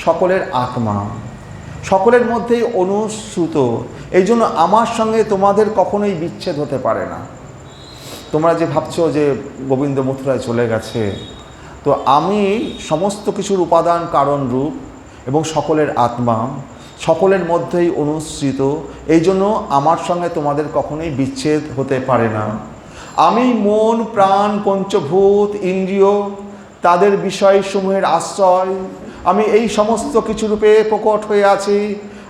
সকলের আত্মা, সকলের মধ্যেই অনুসূত, এই জন্য আমার সঙ্গে তোমাদের কখনোই বিচ্ছেদ হতে পারে না। তোমরা যে ভাবছো যে গোবিন্দ মথুরায় চলে গেছে, তো আমি সমস্ত কিছুর উপাদান কারণ রূপ এবং সকলের আত্মা, সকলের মধ্যেই অনুসৃত, এই জন্য আমার সঙ্গে তোমাদের কখনোই বিচ্ছেদ হতে পারে না। আমি মন প্রাণ পঞ্চভূত ইন্দ্রিয় তাদের বিষয়সমূহের আশ্রয়, আমি এই সমস্ত কিছু রূপে প্রকট হয়ে আছি।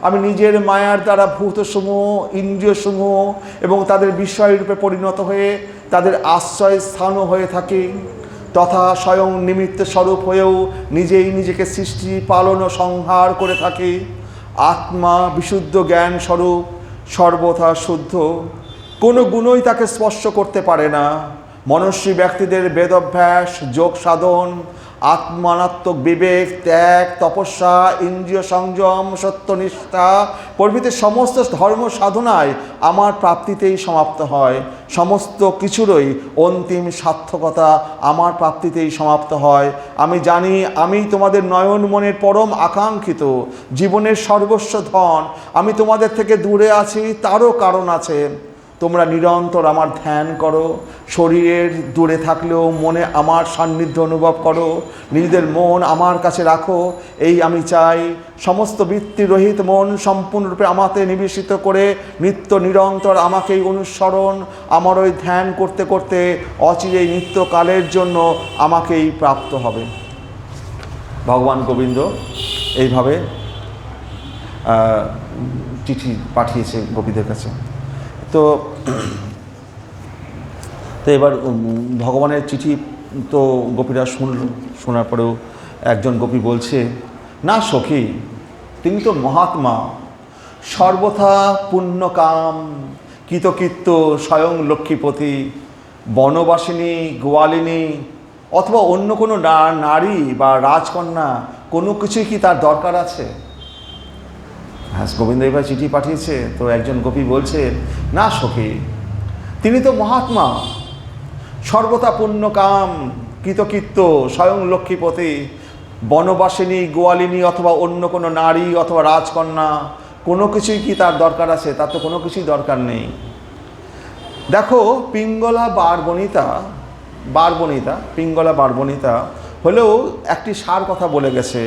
আমি নিজের মায়ার দ্বারা ভূতসমূহ ইন্দ্রিয়সমূহ এবং তাদের বিষয়রূপে পরিণত হয়ে তাদের আশ্রয় স্থানও হয়ে থাকি, তথা স্বয়ং নিমিত্ত স্বরূপ হয়েও নিজেই নিজেকে সৃষ্টি পালন ও সংহার করে থাকি। আত্মা বিশুদ্ধ জ্ঞান স্বরূপ, সর্বথা শুদ্ধ, কোনো গুণই তাকে স্পর্শ করতে পারে না। মনস্বী ব্যক্তিদের বেদাভ্যাস, যোগ সাধন, আত্মানাত্মক বিবেক, ত্যাগ, তপস্যা, ইন্দ্রিয় সংযম, সত্যনিষ্ঠা প্রভৃতি সমস্ত ধর্ম সাধনায় আমার প্রাপ্তিতেই সমাপ্ত হয়। সমস্ত কিছুরই অন্তিম সার্থকতা আমার প্রাপ্তিতেই সমাপ্ত হয়। আমি জানি আমি তোমাদের নয়ন মনের পরম আকাঙ্ক্ষিত, জীবনের সর্বস্ব ধন। আমি তোমাদের থেকে দূরে আছি, তারও কারণ আছে। তোমরা নিরন্তর আমার ধ্যান করো, শরীরের দূরে থাকলেও মনে আমার সান্নিধ্য অনুভব করো, নিজেদের মন আমার কাছে রাখো, এই আমি চাই। সমস্ত বৃত্তিরহিত মন সম্পূর্ণরূপে আমাতে নিবেশিত করে নিত্য নিরন্তর আমাকেই অনুসরণ, আমার ওই ধ্যান করতে করতে অচিরেই নিত্যকালের জন্য আমাকেই প্রাপ্ত হবে। ভগবান গোবিন্দ এইভাবে চিঠি পাঠিয়েছে গোপীদের কাছে। তো এবার ভগবানের চিঠি তো গোপীরা শুনল, শোনার পরেও একজন গোপী বলছে, না সখী, তিনি তো মহাত্মা, সর্বথা পুণ্যকাম, কৃতকৃত্য, স্বয়ং লক্ষ্মীপতি, বনবাসিনী, গোয়ালিনী অথবা অন্য কোনো নারী বা রাজকন্যা কোনো কিছুই কি তার দরকার আছে? হ্যাঁ, গোবিন্দ এবার চিঠি পাঠিয়েছে, তো একজন গোপী বলছে, না সখী, তিনি তো মহাত্মা, সর্বথা পুণ্যকাম, কৃতকৃত্য, স্বয়ং লক্ষ্মীপতি, বনবাসিনী, গোয়ালিনী অথবা অন্য কোনো নারী অথবা রাজকন্যা কোনো কিছুই কি তার দরকার আছে? তার তো কোনো কিছুই দরকার নেই। দেখো, পিঙ্গলা বারবনিতা হলেও একটি সার কথা বলে গেছে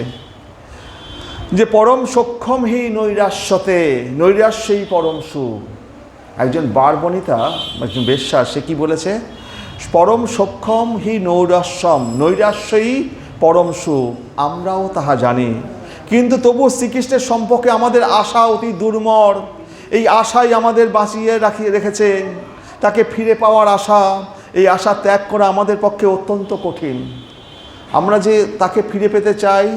যে পরম সক্ষম হি নৈরাশ্যতে, নৈরাশ্যই পরম সুখ। একজন বারবনিতা, একজন বেশ্যা, সে কি বলেছে? পরম সক্ষম হি নৈরাশ্যম, নৈরাশ্যই পরম সুখ। আমরাও তাহা জানি, কিন্তু তবু শ্রীকৃষ্ণের সম্পর্কে আমাদের আশা অতি দুর্মর। এই আশাই আমাদের বাঁচিয়ে রেখেছে, তাকে ফিরে পাওয়ার আশা। এই আশা ত্যাগ করা আমাদের পক্ষে অত্যন্ত কঠিন। আমরা যে তাকে ফিরে পেতে চাই,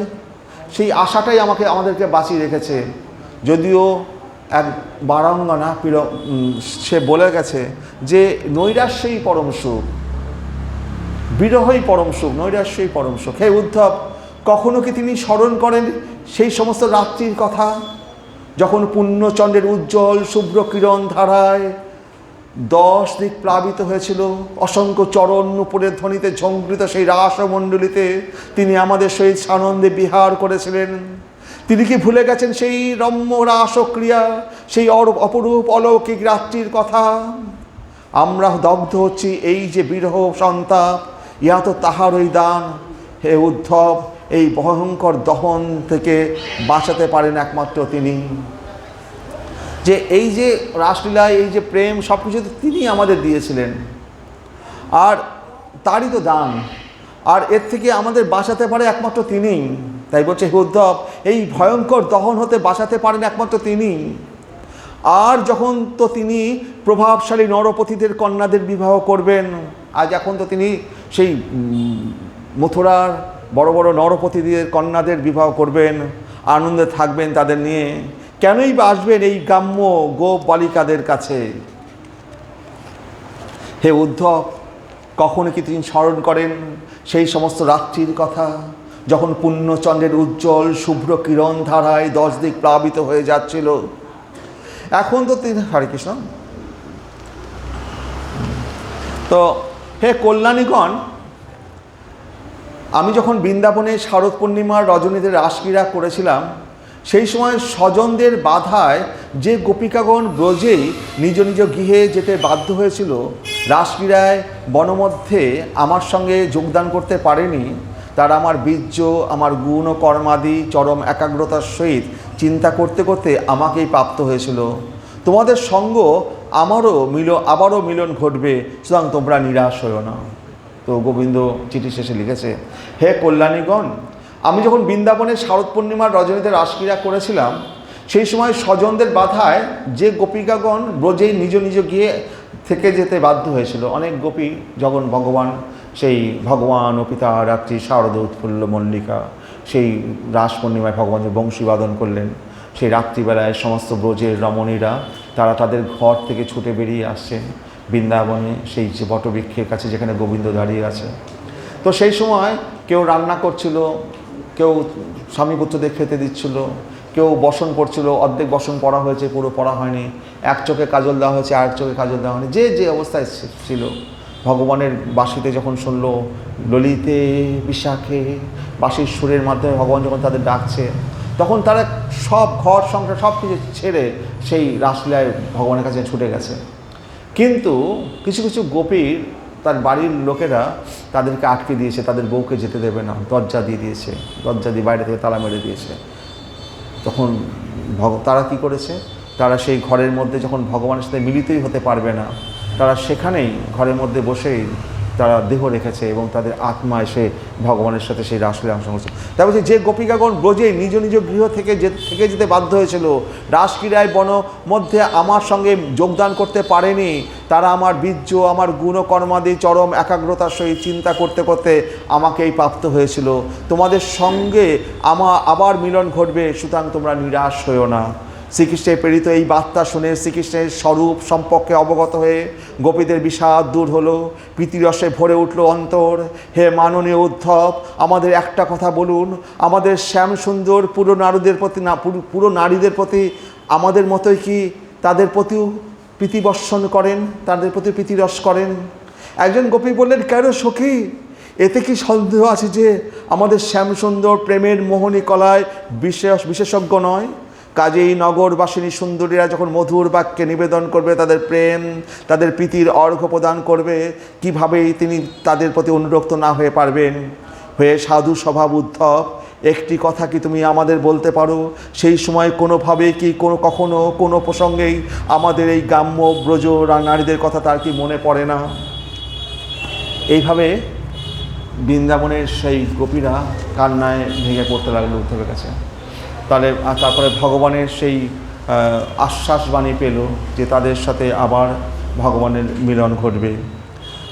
সেই আশাটাই আমাদেরকে বাঁচিয়ে রেখেছে। যদিও এক বারাঙ্গনা সে বলে গেছে যে নৈরাশ্যই পরম সুখ, বিরহই পরম সুখ, নৈরাশ্যই পরম সুখ। হে উদ্ধব, কখনো কি তিনি স্মরণ করেন সেই সমস্ত রাত্রির কথা, যখন পুণ্যচন্দ্রের উজ্জ্বল শুভ্র কিরণ ধারায় 10 দিক প্লাবিত হয়েছিল, অসংখ্য চরণ নূপুরের ধ্বনিতে ঝঙ্কৃত সেই রাসমণ্ডলীতে তিনি আমাদের সহিত সানন্দে বিহার করেছিলেন? তিনি কি ভুলে গেছেন সেই রম্য রাসক্রিয়া, সেই অপরূপ অলৌকিক রাত্রির কথা? আমরা দগ্ধ হচ্ছি এই যে বিরহ সন্তাপ, ইহা তো তাহারই দান। হে উদ্ধব, এই ভয়ঙ্কর দহন থেকে বাঁচাতে পারেন একমাত্র তিনি। যে এই যে রাসলীলায় এই যে প্রেম, সব কিছু তিনি আমাদের দিয়েছিলেন, আর তারই তো দান, আর এর থেকে আমাদের বাঁচাতে পারে একমাত্র তিনি। তাই বলছে, হে উদ্ধব, এই ভয়ঙ্কর দহন হতে বাঁচাতে পারেন একমাত্র তিনি। আর যখন তো তিনি প্রভাবশালী নরপতিদের কন্যাদের বিবাহ করবেন, আজ এখন তো তিনি সেই মথুরার বড় বড় নরপতিদের কন্যাদের বিবাহ করবেন, আনন্দে থাকবেন তাদের নিয়ে, কেনই বা আসবেন এই গ্রাম্য গোপ বালিকাদের কাছে? হে উদ্ধব, কখনো কি তিনি স্মরণ করেন সেই সমস্ত রাত্রির কথা, যখন পুণ্যচন্দ্রের উজ্জ্বল শুভ্র কিরণ ধারায় 10 দিক প্লাবিত হয়ে যাচ্ছিল? এখন তো তিনি, হরে কৃষ্ণ। তো হে কল্যাণীগণ, আমি যখন বৃন্দাবনে শারদ পূর্ণিমার রজনীতে রাসক্রীড়া করেছিলাম, সেই সময় স্বজনদের বাধায় যে গোপিকাগণ ব্রজেই নিজ নিজ গৃহে যেতে বাধ্য হয়েছিল, রাসক্রীড়ায় বনমধ্যে আমার সঙ্গে যোগদান করতে পারেনি, তারা আমার বীর্য, আমার গুণ ও কর্মাদি চরম একাগ্রতার সহিত চিন্তা করতে করতে আমাকেই প্রাপ্ত হয়েছিল। তোমাদের সঙ্গ আবারও মিলন ঘটবে, সুতরাং তোমরা নিরাশ হও না। তো গোবিন্দ চিঠি শেষে লিখেছে, হে কল্যাণীগণ, আমি যখন বৃন্দাবনে শারদ পূর্ণিমার রজনীতে রাসক্রীড়া করেছিলাম, সেই সময় স্বজনদের বাধায় যে গোপিকাগণ ব্রজেই নিজ নিজ গিয়ে থেকে যেতে বাধ্য হয়েছিল। অনেক গোপী যখন ভগবান ও পিতা রাত্রি শারদ উৎফুল্ল মল্লিকা, সেই রাস পূর্ণিমায় ভগবান যে বংশীবাদন করলেন, সেই রাত্রিবেলায় সমস্ত ব্রজের রমণীরা তারা তাদের ঘর থেকে ছুটে বেরিয়ে আসছেন বৃন্দাবনে, সেই যে বটবৃক্ষের কাছে যেখানে গোবিন্দ দাঁড়িয়ে আছে। তো সেই সময় কেউ রান্না করছিল, কেউ স্বামী পুত্রদের খেতে দিচ্ছিল, কেউ বসন পড়ছিল, অর্ধেক বসন পড়া হয়েছে, পুরো পড়া হয়নি, এক চোখে কাজল দেওয়া হয়েছে, আরেক চোখে কাজল দেওয়া হয়নি, যে যে অবস্থায় ছিল। ভগবানের বাঁশিতে যখন শুনল, ললিতে বিশাখে, বাঁশির সুরের মাধ্যমে ভগবান যখন তাদের ডাকছে, তখন তারা সব ঘর সংসার সব কিছু ছেড়ে সেই রাসলীলায় ভগবানের কাছে ছুটে গেছে। কিন্তু কিছু কিছু গোপীর তার বাড়ির লোকেরা তাদেরকে আটকে দিয়েছে, তাদের বউকে যেতে দেবে না, দরজা দিয়ে দিয়েছে, দরজা দিয়ে বাইরে থেকে তালা মেরে দিয়েছে। তখন তারা কি করেছে, তারা সেই ঘরের মধ্যে যখন ভগবানের সাথে মিলিতই হতে পারবে না, তারা সেখানেই ঘরের মধ্যে বসেই তারা দেহ রেখেছে এবং তাদের আত্মা এসে ভগবানের সাথে সেই রাসলীলা অংশগ্রহণ করছে। তাই বলছে, যে গোপিকাগণ ব্রজে নিজ নিজ গৃহ থেকে যেতে বাধ্য হয়েছিল, রাসক্রীড়ায় বন মধ্যে আমার সঙ্গে যোগদান করতে পারেনি, তারা আমার বীর্য, আমার গুণ কর্মাদি চরম একাগ্রতার সহিত চিন্তা করতে করতে আমাকেই প্রাপ্ত হয়েছিল। তোমাদের সঙ্গে আবার মিলন ঘটবে, সুতরাং তোমরা নিরাশ হইও না। শ্রীকৃষ্ণের প্রেরিত এই বার্তা শুনে শ্রীকৃষ্ণের স্বরূপ সম্পর্কে অবগত হয়ে গোপীদের বিষাদ দূর হলো, প্রীতিরসে ভরে উঠল অন্তর। হে মাননীয় উদ্ধব, আমাদের একটা কথা বলুন, আমাদের শ্যামসুন্দর পুরো নারীদের প্রতি আমাদের মতোই কি তাদের প্রতিও প্রীতিবর্ষণ করেন, তাদের প্রতি প্রীতিরস করেন? একজন গোপী বললেন, কেন সখী, এতে কি সন্দেহ আছে যে আমাদের শ্যামসুন্দর প্রেমের মোহনী কলায় বিশেষজ্ঞ নয়? কাজেই নগরবাসিনী সুন্দরীরা যখন মধুর বাক্যে নিবেদন করবে তাদের প্রেম, তাদের প্রীতির অর্ঘ্য প্রদান করবে, কিভাবেই তিনি তাদের প্রতি অনুরক্ত না হয়ে পারবেন? হয়ে সাধু স্বভাব উদ্ধব, একটি কথা কি তুমি আমাদের বলতে পারো, সেই সময় কোনোভাবে কি কখনো কোনো প্রসঙ্গেই আমাদের এই গ্রাম্য ব্রজ নারীদের কথা তার কি মনে পড়ে না? এইভাবে বৃন্দাবনের সেই গোপীরা কান্নায় ভেঙে পড়তে লাগলো উদ্ধবের কাছে। তারপরে ভগবানের সেই আশ্বাসবাণী পেল যে তাদের সাথে আবার ভগবানের মিলন ঘটবে।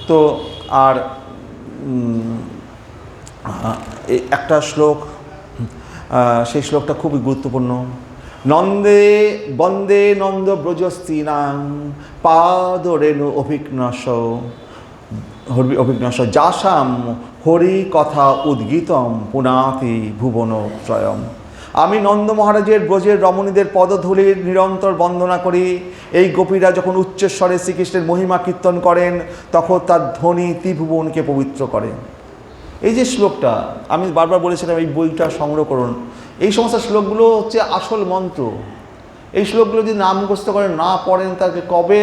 তো আর একটা শ্লোক, সেই শ্লোকটা খুবই গুরুত্বপূর্ণ। নন্দে বন্দে নন্দ ব্রজস্তিনাং পাদরেণু অভিঘ্নস যাসাম হরি কথা উদ্গীতম পুনাতি ভুবন ত্রয়ম। আমি নন্দ মহারাজের ব্রজের রমণীদের পদধূলির নিরন্তর বন্দনা করি। এই গোপীরা যখন উচ্চস্বরে শ্রীকৃষ্ণের মহিমা কীর্তন করেন, তখন তার ধ্বনি ত্রিভুবনকে পবিত্র করে। এই যে শ্লোকটা আমি বারবার বলেছিলাম, এই বইটা সংগ্রহ করুন। এই সমস্ত শ্লোকগুলো হচ্ছে আসল মন্ত্র। এই শ্লোকগুলো যদি না মুখস্থ করেন, না পড়েন, তাকে কবে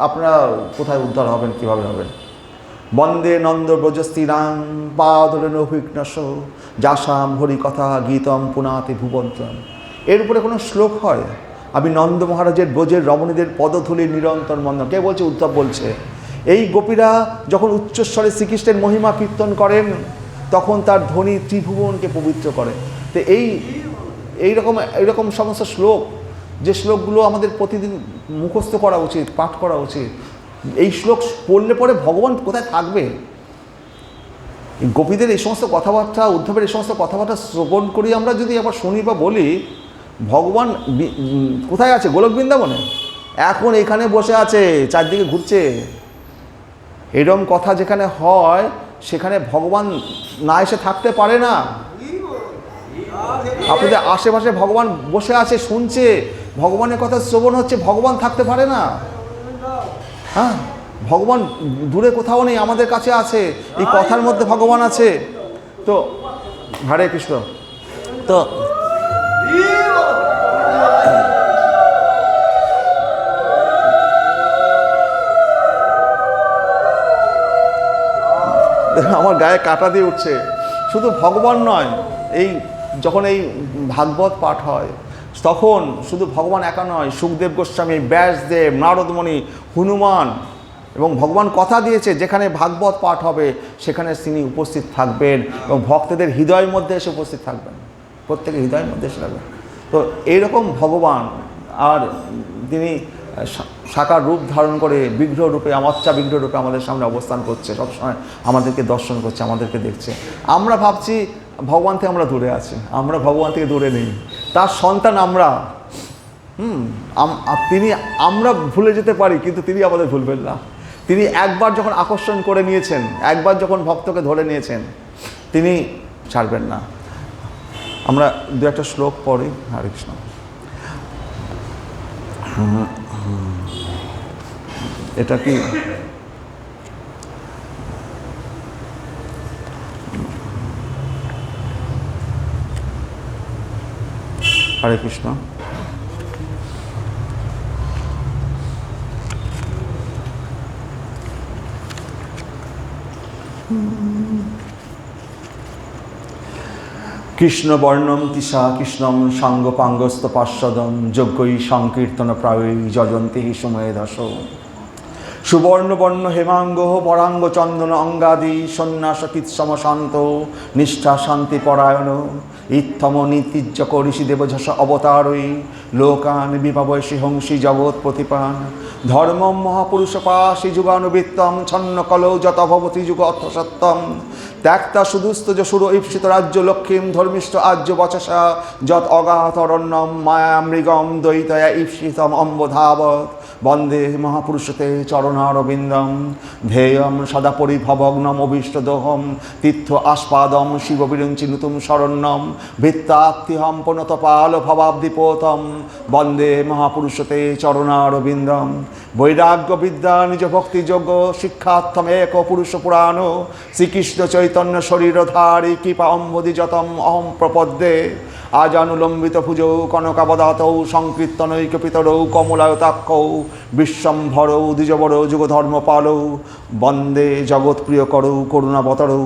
আপনারা কোথায় উদ্ধার হবেন, কীভাবে হবেন? বন্দে নন্দ ব্রজস্তিনাং পাদরেণু অভিঘ্নস যাসাম হরি কথা গীতম পুনাতি ভুবন্ত্রম। এর উপরে কোনো শ্লোক হয়? আমি নন্দ মহারাজের ব্রজের রমণীদের পদধূলির নিরন্তর বন্দনা। কে বলছে? উদ্ধব বলছে। এই গোপীরা যখন উচ্চস্বরে শ্রীকৃষ্ণের মহিমা কীর্তন করেন, তখন তার ধ্বনি ত্রিভুবনকে পবিত্র করে। তো এইরকম সমস্ত শ্লোক যে শ্লোকগুলো আমাদের প্রতিদিন মুখস্থ করা উচিত, পাঠ করা উচিত। এই শ্লোক পড়লে পরে ভগবান কোথায় থাকবে? গোপীদের এই সমস্ত কথাবার্তা, উদ্ধবের এই সমস্ত কথাবার্তা শ্রবণ করি আমরা যদি আবার শুনি বা বলি, ভগবান কোথায় আছে? গোলক বৃন্দাবনে এখন এখানে বসে আছে, চারদিকে ঘুরছে। এরকম কথা যেখানে হয় সেখানে ভগবান না এসে থাকতে পারে না। আপনাদের আশেপাশে ভগবান বসে আছে, শুনছে, ভগবানের কথা শ্রবণ হচ্ছে, ভগবান থাকতে পারে না? হ্যাঁ, ভগবান দূরে কোথাও নেই, আমাদের কাছে আছে, এই কথার মধ্যে ভগবান আছে। তো হরে কৃষ্ণ। তো আমার গায়ে কাঁটা দিয়ে উঠছে। শুধু ভগবান নয়, এই যখন এই ভাগবত পাঠ হয় তখন শুধু ভগবান একা নয়, সুখদেব গোস্বামী, ব্যাসদেব, নারদমণি, হনুমান, এবং ভগবান কথা দিয়েছে যেখানে ভাগবত পাঠ হবে সেখানে তিনি উপস্থিত থাকবেন এবং ভক্তদের হৃদয়ের মধ্যে এসে উপস্থিত থাকবেন, প্রত্যেকের হৃদয়ের মধ্যে এসে থাকবেন। তো এইরকম ভগবান, আর তিনি সাকার রূপ ধারণ করে বিগ্রহ রূপে, অমাচ্চা বিগ্রহ রূপে আমাদের সামনে অবস্থান করছে, সবসময় আমাদেরকে দর্শন করছে, আমাদেরকে দেখছে। আমরা ভাবছি ভগবান থেকে আমরা দূরে আছি, আমরা ভগবান থেকে দূরে নেই, তার সন্তান আমরা। তিনি, আমরা ভুলে যেতে পারি কিন্তু তিনি আমাদের ভুলবেন না। তিনি একবার যখন আকর্ষণ করে নিয়েছেন, একবার যখন ভক্তকে ধরে নিয়েছেন, তিনি ছাড়বেন না। আমরা দু একটা শ্লোক পড়ি। হরে কৃষ্ণ। এটা কি হরে কৃষ্ণ। কৃষ্ণবর্ণম তিসা কৃষ্ণম সাঙ্গপাঙ্গস্ত পার্শ্বদম যজ্ঞই সংকীর্তন প্রায়ই যজন্তি সুমেধস সুবর্ণবর্ণ হেমাঙ্গ বরাঙ্গ চন্দন অঙ্গাদি সন্ন্যাস কৃৎসম শান্ত নিষ্ঠা শান্তি পরায়ণ ইত্থম নীতিজ্জক ঋষি দেবঝস অবতারই লোকান বিভাবয়সী হংসী জগৎ প্রতিপান ধর্মম মহাপুরুষ পাশি যুগানুবৃত্তম ছন্ন কলৌ যত ভবতি যুগ অর্থ সত্যম ত্যাক্তা সুদুস্থ যশুর ঈপ্সিত রাজ্য লক্ষ্মীম ধর্মিষ্ঠ আজ্য বচসা যৎ অগাধরণ্যম মায়া মৃগম দ্বৈতয়া ঈপ্সিতম অম্বধাবৎ বন্দে মহাপুরুষতে চরণারবিন্দম ধ্যেয়ম সদা পরিভবগ্নম অভীষ্টদোহম তীর্থ আস্পাদম শিববিরঞ্চিনুতুম শরণ্যম ভিত্তাপ্তিহম পুনতপাল ভবাব্দিপোতম বন্দে মহাপুরুষতে চরণারবিন্দম বৈরাগ্য বিদ্যা নিজ ভক্তিযোগ্য শিক্ষার্থম এক পুরুষ পুরাণ শ্রীকৃষ্ণ চৈতন্য শরীরধারী কৃপা অম্বদি যতম অহম প্রপদ্যে আজানুলম্বিত ভুজৌ কনকাবদাতৌ সংকীর্তনৈকপিতরৌ কমলায়তাক্ষৌ বিশ্বম্ভরৌ দ্বিজবরৌ যুগধর্মপালৌ বন্দে জগৎপ্রিয় করৌ করুণাবতরৌ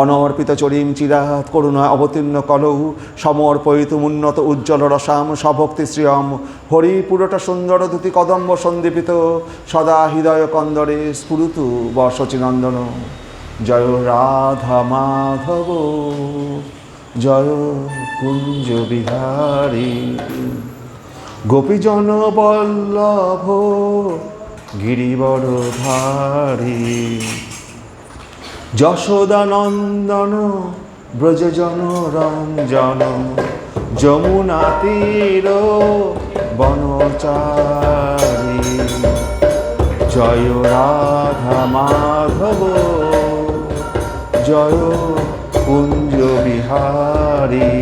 অনর্পিত চরিম চিরাৎ করুণা অবতীর্ণ কলৌ সমর্পয়িতুমুন্নত উজ্জ্বল রসাম সভক্তি শ্রিয়ম হরিপুরটা সুন্দর ধুতি কদম্ব সন্দীপিত সদা হৃদয় কন্দরে স্ফুরুতু বর্ষচিনন্দন জয় রাধা মাধব জয় কুঞ্জ বিহারী গোপীজন বল্লভ গিরিবরধারী যশোদানন্দন ব্রজজন রঞ্জন যমুনা তীর বনচারী জয় রাধা মাধব জয় কুঞ্জ বিহারী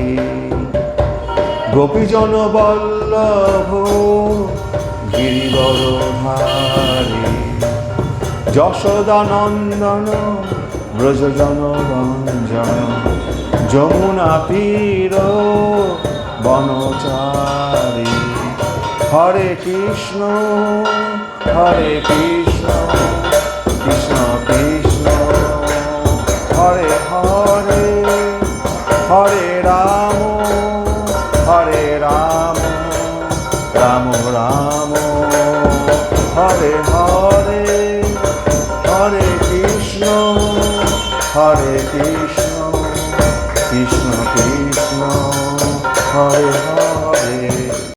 গোপীজন বল্লভ গিরিবরধারী যশোদানন্দন ব্রজজন রঞ্জন যমুনা তীর বনচারী হরে কৃষ্ণ কৃষ্ণ কৃষ্ণ হরে হরে হরে রাম রাম রাম হরে হরে হরে কৃষ্ণ কৃষ্ণ কৃষ্ণ হরে হরে